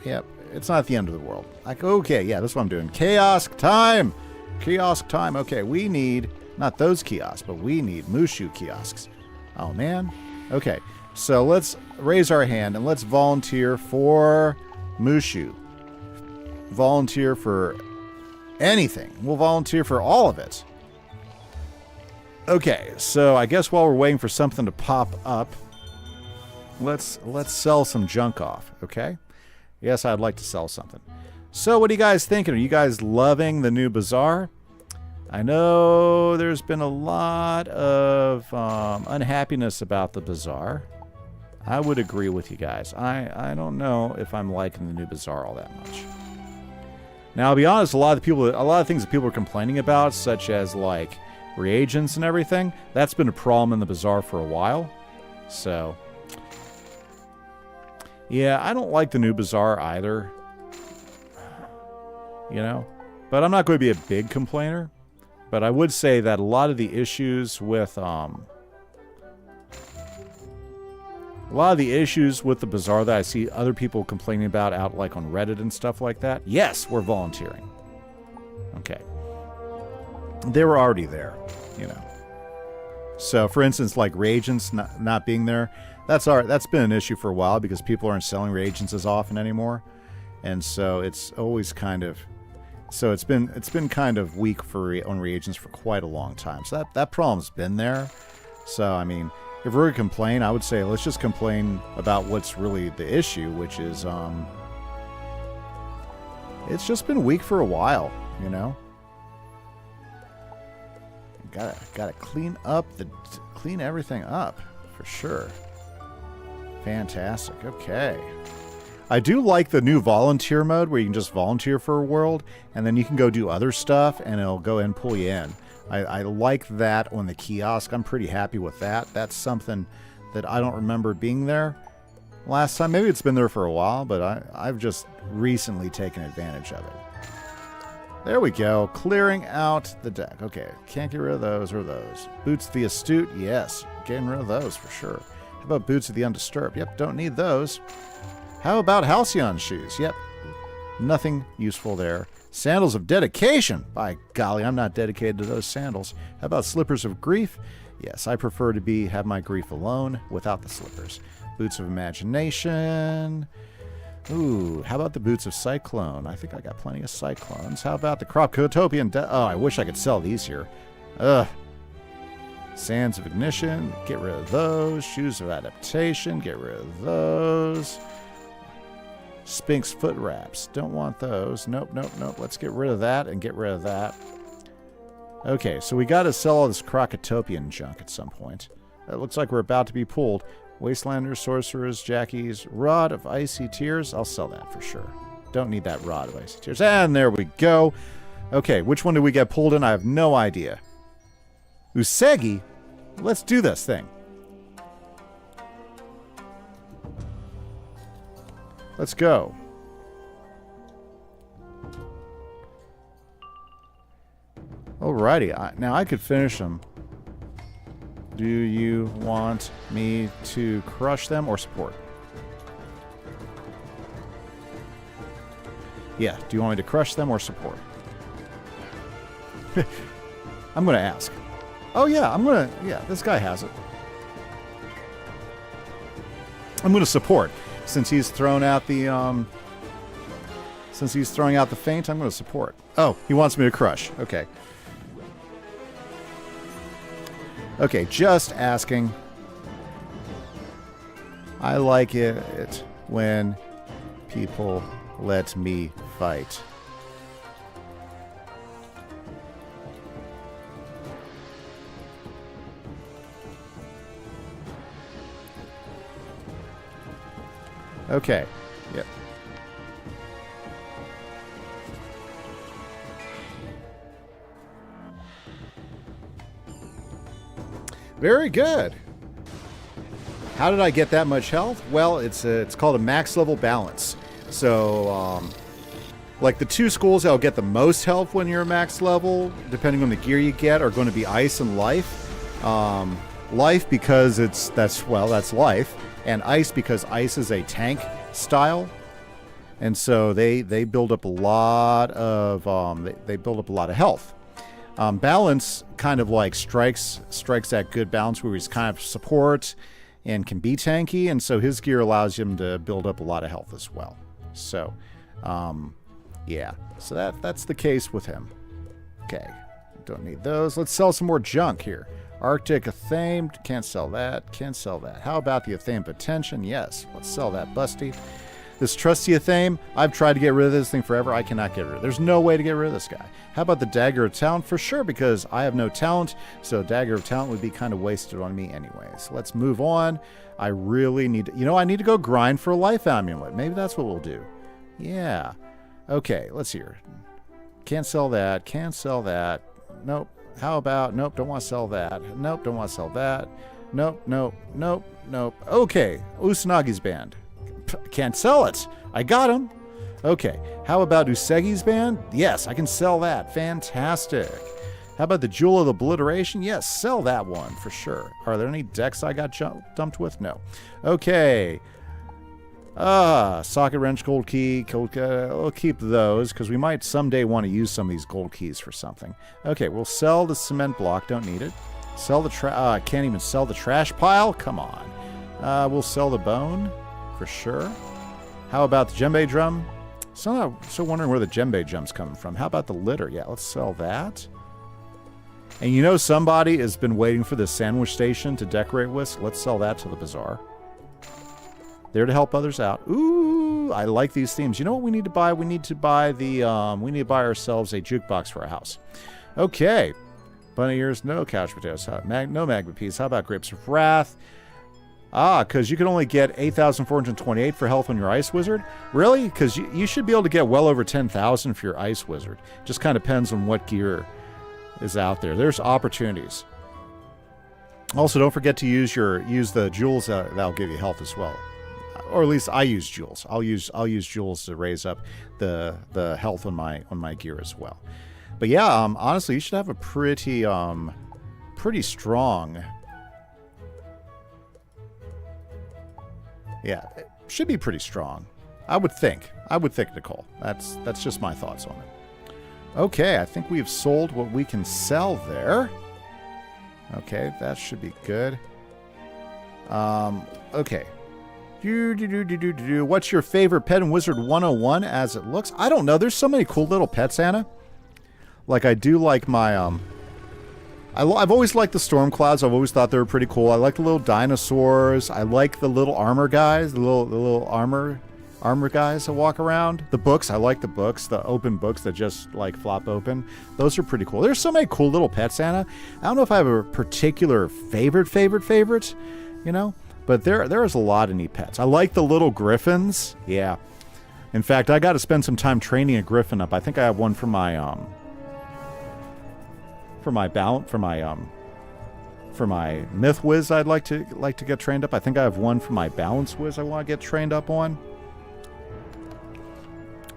Yep, it's not the end of the world. Like, okay, yeah, that's what I'm doing. Kiosk time! Kiosk time. Okay, we need, not those kiosks, but we need Mushu kiosks. Oh, man. Okay, so let's raise our hand and let's volunteer for Mushu. Volunteer for anything. We'll volunteer for all of it. Okay, so I guess while we're waiting for something to pop up, let's sell some junk off, okay? Yes, I'd like to sell something. So what are you guys thinking? Are you guys loving the new bazaar? I know there's been a lot of unhappiness about the bazaar. I would agree with you guys. I don't know if I'm liking the new bazaar all that much. Now, I'll be honest, a lot of things that people are complaining about, such as like reagents and everything, that's been a problem in the bazaar for a while. So, yeah, I don't like the new bazaar either. You know, but I'm not going to be a big complainer. But I would say that a lot of the issues with the bazaar that I see other people complaining about out like on Reddit and stuff like that, yes, we're volunteering. Okay. They were already there, you know. So, for instance, like reagents not being there, that's been an issue for a while because people aren't selling reagents as often anymore, and so it's always kind of, so it's been kind of weak on reagents for quite a long time. So that problem's been there. So I mean, if we're gonna complain, I would say let's just complain about what's really the issue, which is it's just been weak for a while, you know. Gotta clean everything up for sure. Fantastic. Okay. I do like the new volunteer mode where you can just volunteer for a world and then you can go do other stuff and it'll go and pull you in. I like that on the kiosk. I'm pretty happy with that. That's something that I don't remember being there last time. Maybe it's been there for a while, but I've just recently taken advantage of it. There we go. Clearing out the deck. Okay, can't get rid of those or those. Boots of the Astute, yes. Getting rid of those for sure. How about Boots of the Undisturbed? Yep, don't need those. How about Halcyon shoes? Yep, nothing useful there. Sandals of Dedication. By golly, I'm not dedicated to those sandals. How about Slippers of Grief? Yes, I prefer to have my grief alone without the slippers. Boots of Imagination. Ooh, how about the Boots of Cyclone? I think I got plenty of Cyclones. How about the Cropcotopian? Oh, I wish I could sell these here. Ugh. Sands of Ignition. Get rid of those. Shoes of Adaptation. Get rid of those. Sphinx foot wraps. Don't want those. Nope, nope, nope. Let's get rid of that and get rid of that. Okay, so we got to sell all this Crocotopian junk at some point. It looks like we're about to be pulled. Wastelanders, Sorcerers, Jackies, Rod of Icy Tears. I'll sell that for sure. Don't need that Rod of Icy Tears. And there we go. Okay, which one did we get pulled in? I have no idea. Usegi? Let's do this thing. Let's go. Alrighty, now I could finish them. Do you want me to crush them or support? Yeah, do you want me to crush them or support? I'm going to ask. Oh yeah, yeah, this guy has it. I'm going to support. Since he's thrown out the since he's throwing out the feint, I'm going to support. Oh, he wants me to crush. Okay. Okay, just asking. I like it when people let me fight. Okay. Yep. Very good. How did I get that much health? Well, it's called a max level balance. So, like the two schools that'll get the most health when you're max level, depending on the gear you get, are going to be Ice and Life. Life because that's life. And Ice because Ice is a tank style, and so they build up a lot of they build up a lot of health. Balance kind of like strikes that good balance where he's kind of support and can be tanky, and so his gear allows him to build up a lot of health as well. So, yeah, so that's the case with him. Okay, Don't need those. Let's sell some more junk here. Arctic Athame. Can't sell that. Can't sell that. How about the Athame Potential? Yes. Let's sell that busty. This trusty Athame, I've tried to get rid of this thing forever. I cannot get rid of it. There's no way to get rid of this guy. How about the Dagger of Talent? For sure, because I have no talent, so Dagger of Talent would be kind of wasted on me anyway. So let's move on. I really need to, I need to go grind for a life amulet. Maybe that's what we'll do. Yeah. Okay, let's see here. Can't sell that. Can't sell that. Nope. How about, nope, don't want to sell that. Nope, don't want to sell that. Nope, nope, nope, nope. Okay, Usanagi's band. Can't sell it. I got him. Okay. How about Usegi's band? Yes, I can sell that. Fantastic. How about the Jewel of Obliteration? Yes, sell that one for sure. Are there any decks I got dumped with? No. Okay. Socket Wrench, Gold Key. We'll keep those because we might someday want to use some of these gold keys for something. Okay, we'll sell the cement block. Don't need it. Sell the I can't even sell the trash pile? Come on. We'll sell the bone. For sure. How about the djembe drum? So wondering where the djembe drum's coming from. How about the litter? Yeah, let's sell that. And somebody has been waiting for this sandwich station to decorate with. So let's sell that to the bazaar. There to help others out. Ooh, I like these themes. You know what we need to buy? We need to buy we need to buy ourselves a jukebox for our house. Okay. Bunny ears, no couch potatoes. No magma peas. How about grapes of wrath? Because you can only get 8,428 for health on your Ice Wizard? Really? Because you should be able to get well over 10,000 for your Ice Wizard. Just kind of depends on what gear is out there. There's opportunities. Also, don't forget to use the jewels that'll give you health as well. Or at least I use jewels. I'll use jewels to raise up the health on my gear as well. But yeah, honestly, you should have a pretty strong. Yeah, it should be pretty strong. I would think, Nicole. That's just my thoughts on it. Okay, I think we've sold what we can sell there. Okay, that should be good. Okay. What's your favorite Pet and Wizard 101 as it looks? I don't know. There's so many cool little pets, Anna. Like, I do like my, I've always liked the storm clouds. I've always thought they were pretty cool. I like the little dinosaurs. I like the little armor guys, the little armor guys that walk around. The books, I like the books, the open books that just like flop open. Those are pretty cool. There's so many cool little pets, Anna. I don't know if I have a particular favorite, but there is a lot of neat pets. I like the little griffins. Yeah. In fact, I got to spend some time training a griffin up. I think I have one for my Myth Whiz I'd like to get trained up. I think I have one for my Balance Whiz I want to get trained up on.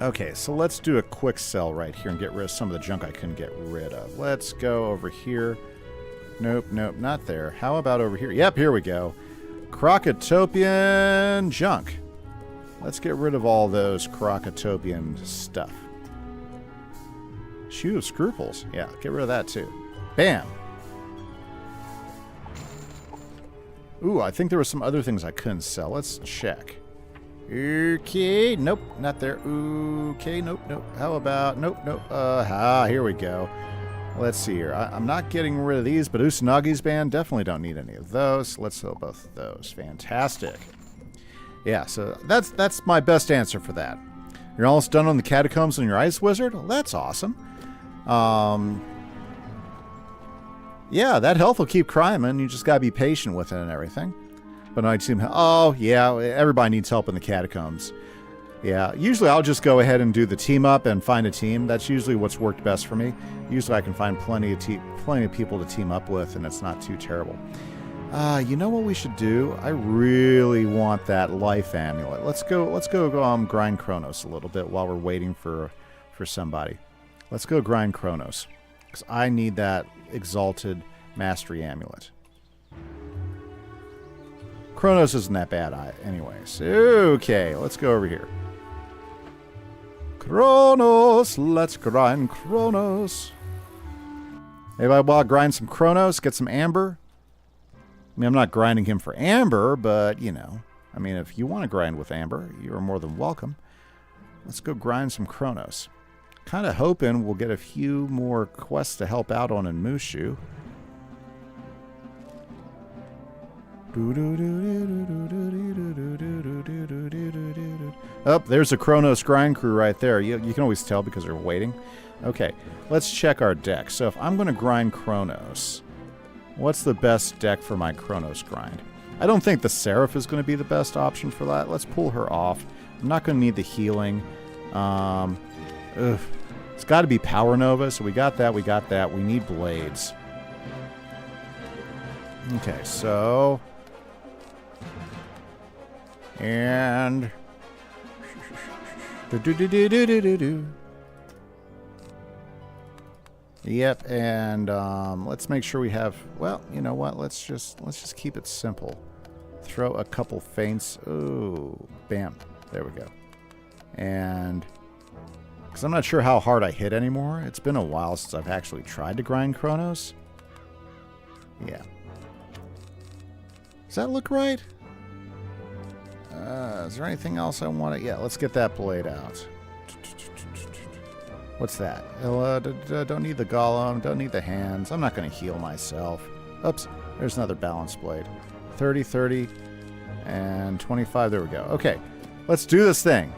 Okay, so let's do a quick sell right here and get rid of some of the junk I couldn't get rid of. Let's go over here. Nope, not there. How about over here? Yep, here we go. Crocotopian junk. Let's get rid of all those Crocotopian stuff. Shoe of Scruples. Yeah, get rid of that too. Bam. Ooh, I think there were some other things I couldn't sell. Let's check. Okay, nope, not there. Okay, nope. How about, nope. Here we go. Let's see here. I'm not getting rid of these, but Usanagi's band, definitely don't need any of those. Let's sell both of those. Fantastic. Yeah, so that's my best answer for that. You're almost done on the catacombs on your Ice Wizard? Well, that's awesome. Yeah, that health will keep climbing. You just gotta be patient with it and everything. But I seem, oh yeah, everybody needs help in the catacombs. Yeah, usually I'll just go ahead and do the team up and find a team. That's usually what's worked best for me. Usually I can find plenty of people to team up with, and it's not too terrible. You know what we should do? I really want that life amulet. Let's go grind Kronos a little bit while we're waiting for somebody. Let's go grind Kronos, because I need that exalted mastery amulet. Kronos isn't that bad anyways. Okay, let's go over here. Kronos, let's grind Kronos. Maybe I want to grind some Kronos, get some amber. I mean, I'm not grinding him for amber, but, I mean, if you want to grind with amber, you're more than welcome. Let's go grind some Kronos. Kind of hoping we'll get a few more quests to help out on in Mushu. Oh, there's a Kronos grind crew right there. You can always tell because they're waiting. Okay, let's check our deck. So if I'm going to grind Kronos, what's the best deck for my Kronos grind? I don't think the Seraph is going to be the best option for that. Let's pull her off. I'm not going to need the healing. It's got to be Power Nova, so we got that, we got that. We need Blades. Okay, so... And... Yep, and let's make sure we have... Well, you know what? Let's just keep it simple. Throw a couple feints. Ooh, bam. There we go. And... Because I'm not sure how hard I hit anymore. It's been a while since I've actually tried to grind Kronos. Yeah. Does that look right? Is there anything else I want to... Yeah, let's get that blade out. What's that? Don't need the golem. Don't need the hands. I'm not going to heal myself. Oops. There's another balance blade. 30, 30, and 25. There we go. Okay. Let's do this thing.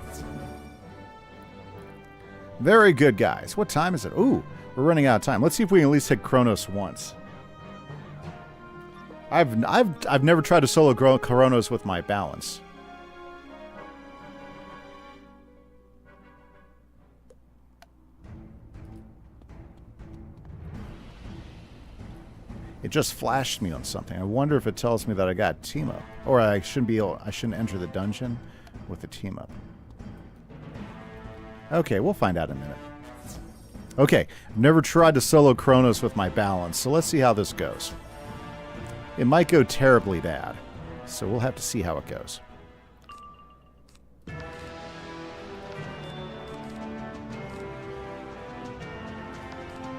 Very good, guys. What time is it? Ooh, we're running out of time. Let's see if we can at least hit Kronos once. I've never tried to solo Kronos with my balance. It just flashed me on something. I wonder if it tells me that I got team up, or I shouldn't enter the dungeon with the team up. Okay, we'll find out in a minute. Okay, I've never tried to solo Kronos with my balance, so let's see how this goes. It might go terribly bad, so we'll have to see how it goes.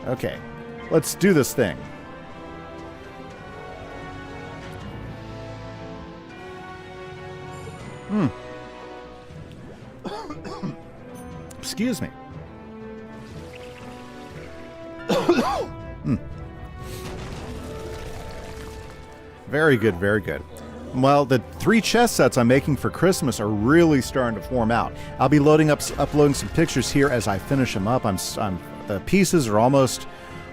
Okay, let's do this thing. Excuse me. Very good, very good. Well, the 3 chess sets I'm making for Christmas are really starting to form out. I'll be uploading some pictures here as I finish them up. The pieces are almost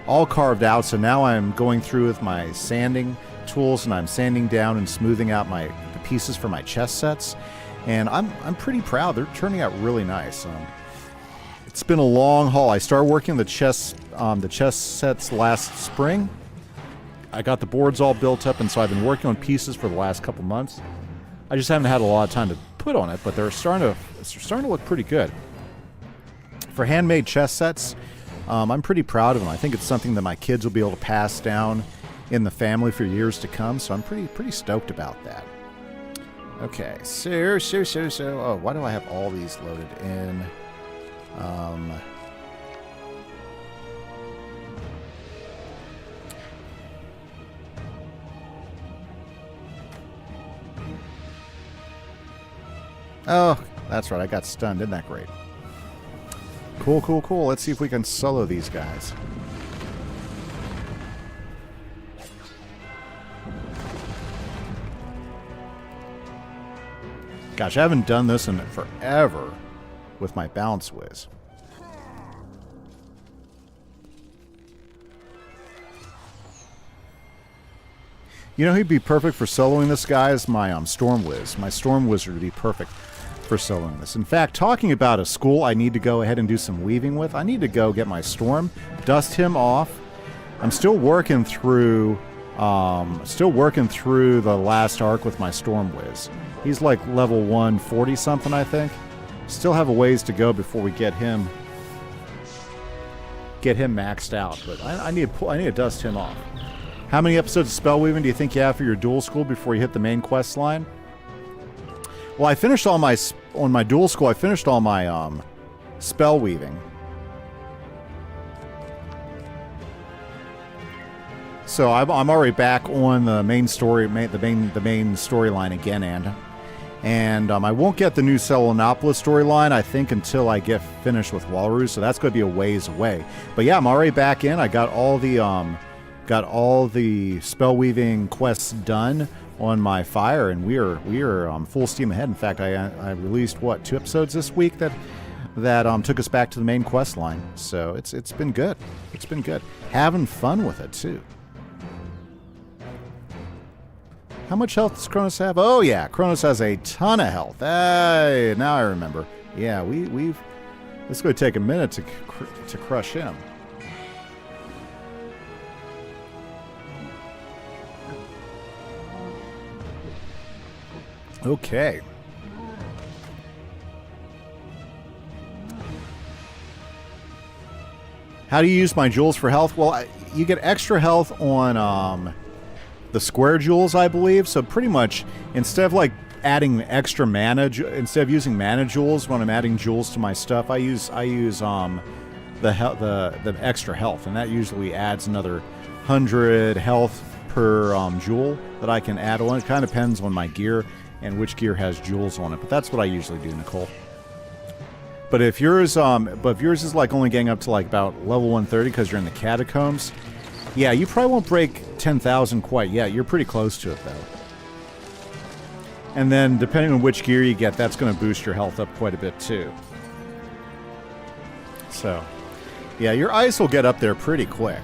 all carved out, so now I'm going through with my sanding tools and I'm sanding down and smoothing out the pieces for my chess sets. And I'm pretty proud. They're turning out really nice. It's been a long haul. I started working the chess sets last spring. I got the boards all built up, and so I've been working on pieces for the last couple months. I just haven't had a lot of time to put on it, but they're starting to look pretty good. For handmade chess sets, I'm pretty proud of them. I think it's something that my kids will be able to pass down in the family for years to come, so I'm pretty stoked about that. Okay, so, oh, why do I have all these loaded in? Oh, that's right, I got stunned. Isn't that great? Cool, cool, cool. Let's see if we can solo these guys. Gosh, I haven't done this in forever with my balance whiz. You know who'd be perfect for soloing this guy is my Storm Whiz. My Storm Wizard would be perfect for soloing this. In fact, talking about a school I need to go ahead and do some weaving with, I need to go get my Storm, dust him off. I'm still working through the last arc with my Storm Whiz. He's like level 140 something, I think. Still have a ways to go before we get him maxed out, but I need to dust him off. How many episodes of spell weaving do you think you have for your dual school before you hit the main quest line? Well, I finished all my on my dual school. I finished all my spell weaving. So I'm already back on the main story, the main storyline again, And I won't get the new Selenopolis storyline, I think, until I get finished with Walrus, so that's going to be a ways away. But yeah, I'm already back in. I got all the spell weaving quests done on my fire, and we are full steam ahead. In fact, I released what, 2 episodes this week that took us back to the main quest line. So it's been good. It's been good. Having fun with it too. How much health does Kronos have? Oh yeah, Kronos has a ton of health. Hey, now I remember. Yeah, we've. It's going to take a minute to crush him. Okay. How do you use my jewels for health? Well, you get extra health on the square jewels, I believe. So pretty much, instead of like adding extra mana, instead of using mana jewels when I'm adding jewels to my stuff, I use the extra health, and that usually adds another 100 health per jewel that I can add on. It kind of depends on my gear and which gear has jewels on it, but that's what I usually do, Nicole. But if yours is like only getting up to like about level 130 because you're in the catacombs, yeah, you probably won't break 10,000 quite yet. You're pretty close to it though. And then depending on which gear you get, that's going to boost your health up quite a bit too. So, yeah, your ice will get up there pretty quick.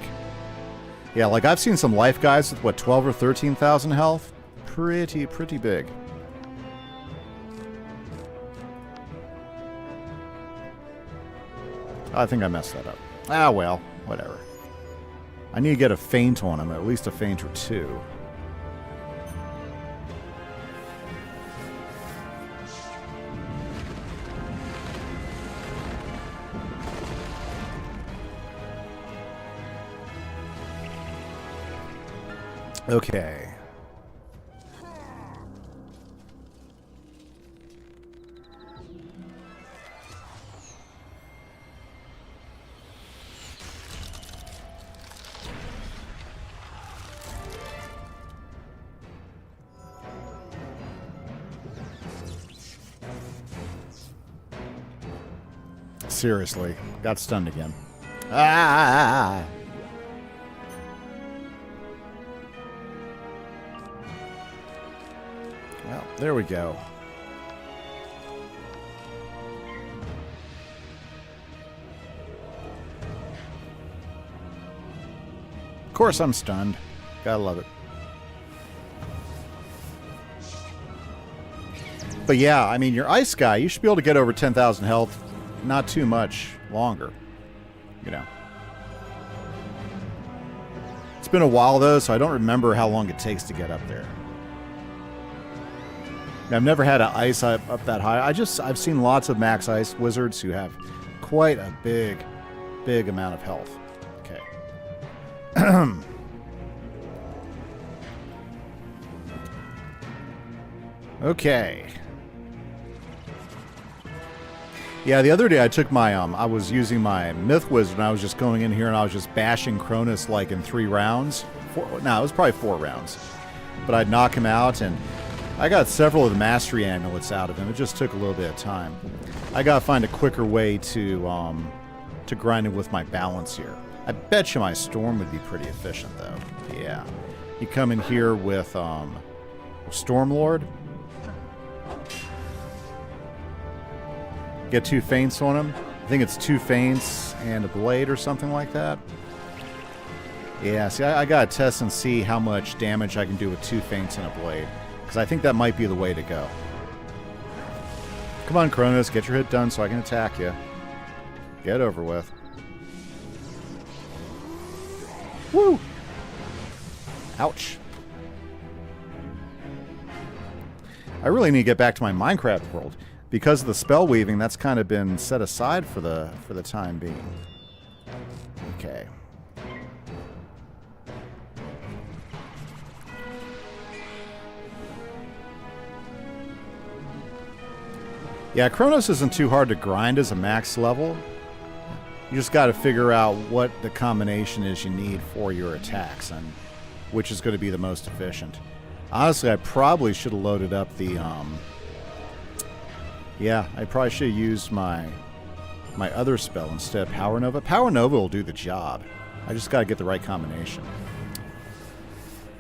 Yeah, like I've seen some life guys with what, 12 or 13,000 health. Pretty big. I think I messed that up. Ah, well, whatever. I need to get a feint on him, at least a feint or 2. Okay. Seriously, got stunned again. Ah! Well, there we go. Of course I'm stunned. Gotta love it. But yeah, I mean, your ice guy, you should be able to get over 10,000 health. Not too much longer, you know. It's been a while though, so I don't remember how long it takes to get up there. I've never had an ice up that high. I've seen lots of max ice wizards who have quite a big amount of health. Okay. Okay. Yeah, the other day I took my, I was using my Myth Wizard and I was just going in here and I was just bashing Cronus like in 3 rounds. It was probably 4 rounds. But I'd knock him out and I got several of the Mastery Amulets out of him. It just took a little bit of time. I gotta find a quicker way to grind it with my balance here. I bet you my Storm would be pretty efficient though. Yeah. You come in here with, Stormlord. Get 2 feints on him. I think it's 2 feints and a blade or something like that. Yeah, see, I gotta test and see how much damage I can do with 2 feints and a blade. Because I think that might be the way to go. Come on, Cronus, get your hit done so I can attack you. Get over with. Woo! Ouch. I really need to get back to my Minecraft world. Because of the spell weaving, that's kind of been set aside for the time being. Okay. Yeah, Kronos isn't too hard to grind as a max level. You just got to figure out what the combination is you need for your attacks and which is going to be the most efficient. Honestly, I probably should have loaded up the Yeah, I probably should have used my other spell instead. Power Nova. Power Nova will do the job. I just got to get the right combination.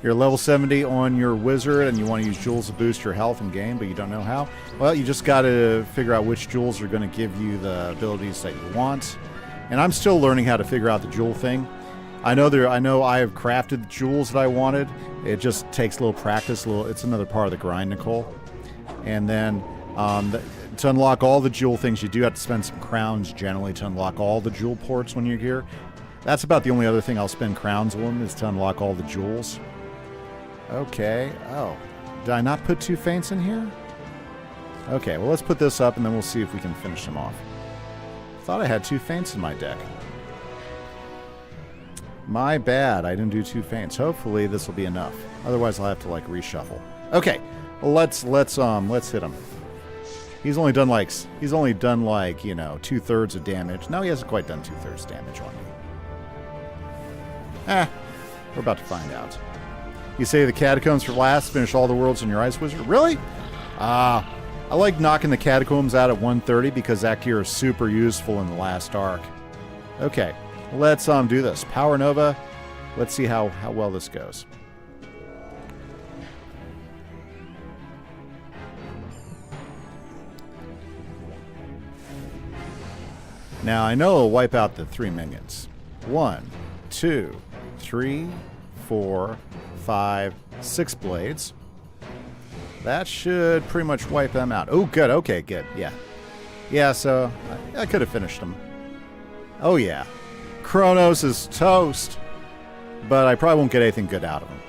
You're level 70 on your wizard, and you want to use jewels to boost your health in game, but you don't know how. Well, you just got to figure out which jewels are going to give you the abilities that you want. And I'm still learning how to figure out the jewel thing. I know I have crafted the jewels that I wanted. It just takes a little practice. It's another part of the grind, Nicole. And then to unlock all the jewel things, you do have to spend some crowns generally to unlock all the jewel ports when you're here. That's about the only other thing I'll spend crowns on, is to unlock all the jewels. Okay. Oh. Did I not put 2 feints in here? Okay, well, let's put this up, and then we'll see if we can finish them off. Thought I had 2 feints in my deck. My bad. I didn't do 2 feints. Hopefully this will be enough. Otherwise, I'll have to, like, reshuffle. Okay. Well, let's hit him. He's only done like, you know, 2/3 of damage. No, he hasn't quite done 2/3 damage on me. We're about to find out. You say the catacombs for last, finish all the worlds in your ice wizard. Really? I like knocking the catacombs out at 130 because that gear is super useful in the last arc. Okay, let's do this. Power Nova. Let's see how well this goes. Now I know it'll wipe out the 3 minions. 1, 2, 3, 4, 5, 6 blades. That should pretty much wipe them out. Oh, good. Okay, good. Yeah. Yeah, so I could have finished them. Oh, yeah. Kronos is toast. But I probably won't get anything good out of him.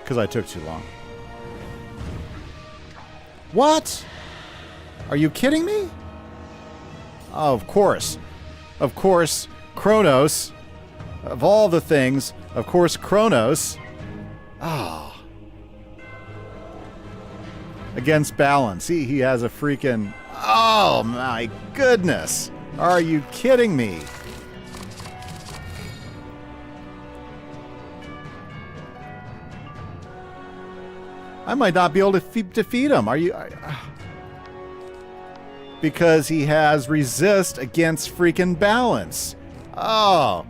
Because I took too long. What? Are you kidding me? Oh, of course. Of course, Kronos. Of all the things, of course, Kronos. Ah. Against balance. He has a freaking... Oh, my goodness. Are you kidding me? I might not be able to defeat him. Are you... Because he has resist against freaking balance. Oh,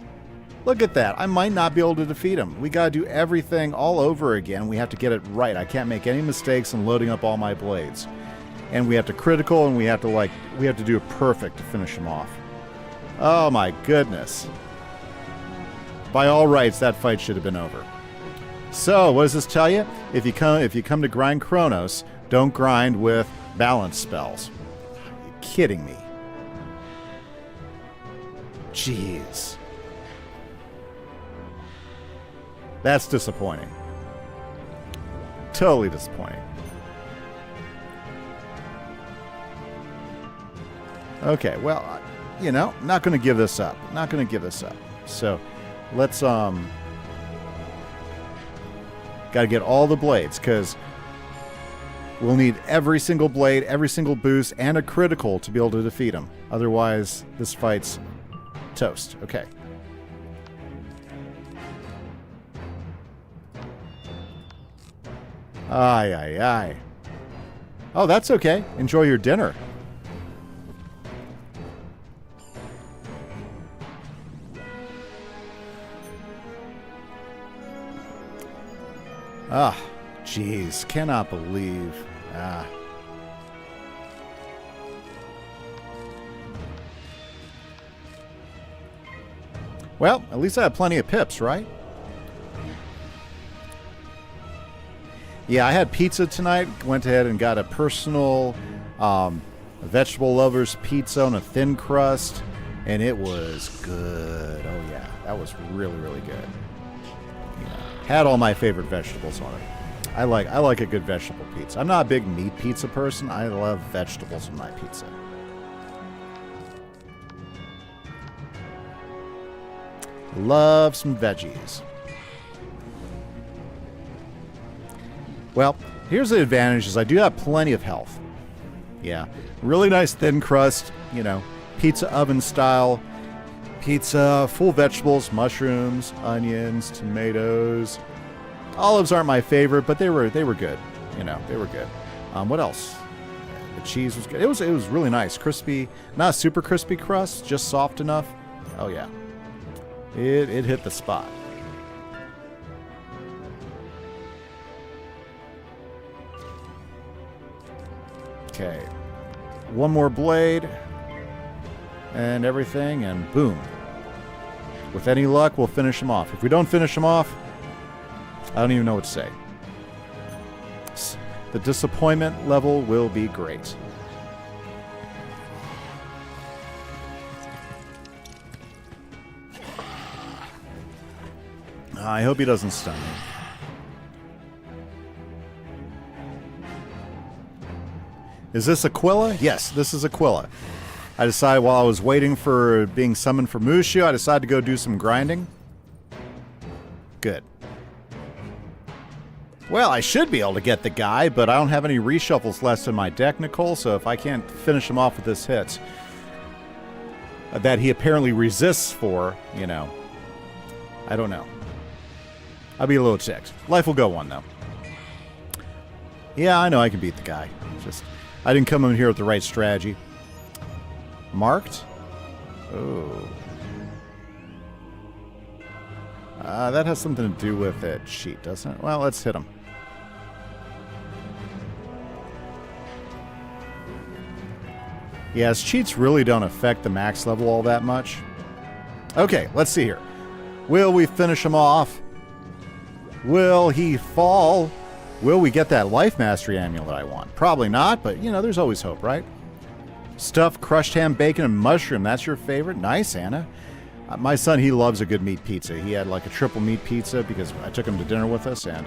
look at that. I might not be able to defeat him. We got to do everything all over again. We have to get it right. I can't make any mistakes in loading up all my blades. And we have to critical, and we have to do it perfect to finish him off. Oh my goodness. By all rights, that fight should have been over. So, what does this tell you? If you come to grind Kronos, don't grind with balance spells. Kidding me. Jeez. That's disappointing. Totally disappointing. Okay, well, you know, not going to give this up. Not going to give this up. So, let's, got to get all the blades, because we'll need every single blade, every single boost, and a critical to be able to defeat him. Otherwise, this fight's toast. Okay. Aye, aye, aye. Oh, that's okay. Enjoy your dinner. Ah, jeez. Cannot believe. Ah. Well, at least I have plenty of pips, right? Yeah, I had pizza tonight. Went ahead and got a personal vegetable lover's pizza on a thin crust, and it was good. Oh yeah, that was really, really good. Yeah. Had all my favorite vegetables on it. I like a good vegetable pizza. I'm not a big meat pizza person. I love vegetables in my pizza. Love some veggies. Well, here's the advantage is I do have plenty of health. Yeah. Really nice thin crust, you know, pizza oven style pizza, full vegetables, mushrooms, onions, tomatoes. Olives aren't my favorite, but they were good. You know, they were good. What else? The cheese was good. It was really nice. Crispy, not a super crispy crust, just soft enough. Oh yeah. It hit the spot. Okay. One more blade and everything, and boom. With any luck, we'll finish him off. If we don't finish him off, I don't even know what to say. The disappointment level will be great. I hope he doesn't stun me. Is this Aquila? Yes, this is Aquila. I decided while I was waiting for being summoned for Mushu, I decided to go do some grinding. Good. Well, I should be able to get the guy, but I don't have any reshuffles left in my deck, Nicole, so if I can't finish him off with this hit that he apparently resists for, you know, I don't know. I'll be a little ticked. Life will go on, though. Yeah, I know I can beat the guy. Just, I didn't come in here with the right strategy. Marked? Oh. That has something to do with it. Cheat, doesn't it? Well, let's hit him. Yeah, his cheats really don't affect the max level all that much. Okay, let's see here. Will we finish him off? Will he fall? Will we get that life mastery amulet I want? Probably not, but, you know, there's always hope, right? Stuffed crushed ham, bacon, and mushroom. That's your favorite? Nice, Anna. My son, he loves a good meat pizza. He had like a triple meat pizza because I took him to dinner with us, and...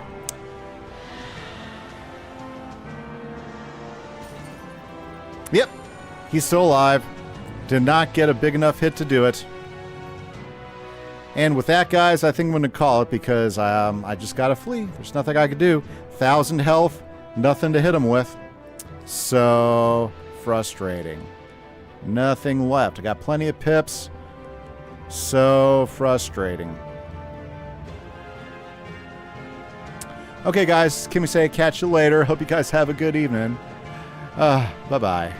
Yep. He's still alive. Did not get a big enough hit to do it. And with that, guys, I think I'm going to call it because I just got to flee. There's nothing I could do. 1,000 health, nothing to hit him with. So frustrating. Nothing left. I got plenty of pips. So frustrating. Okay, guys. Kimise, catch you later. Hope you guys have a good evening. Bye-bye.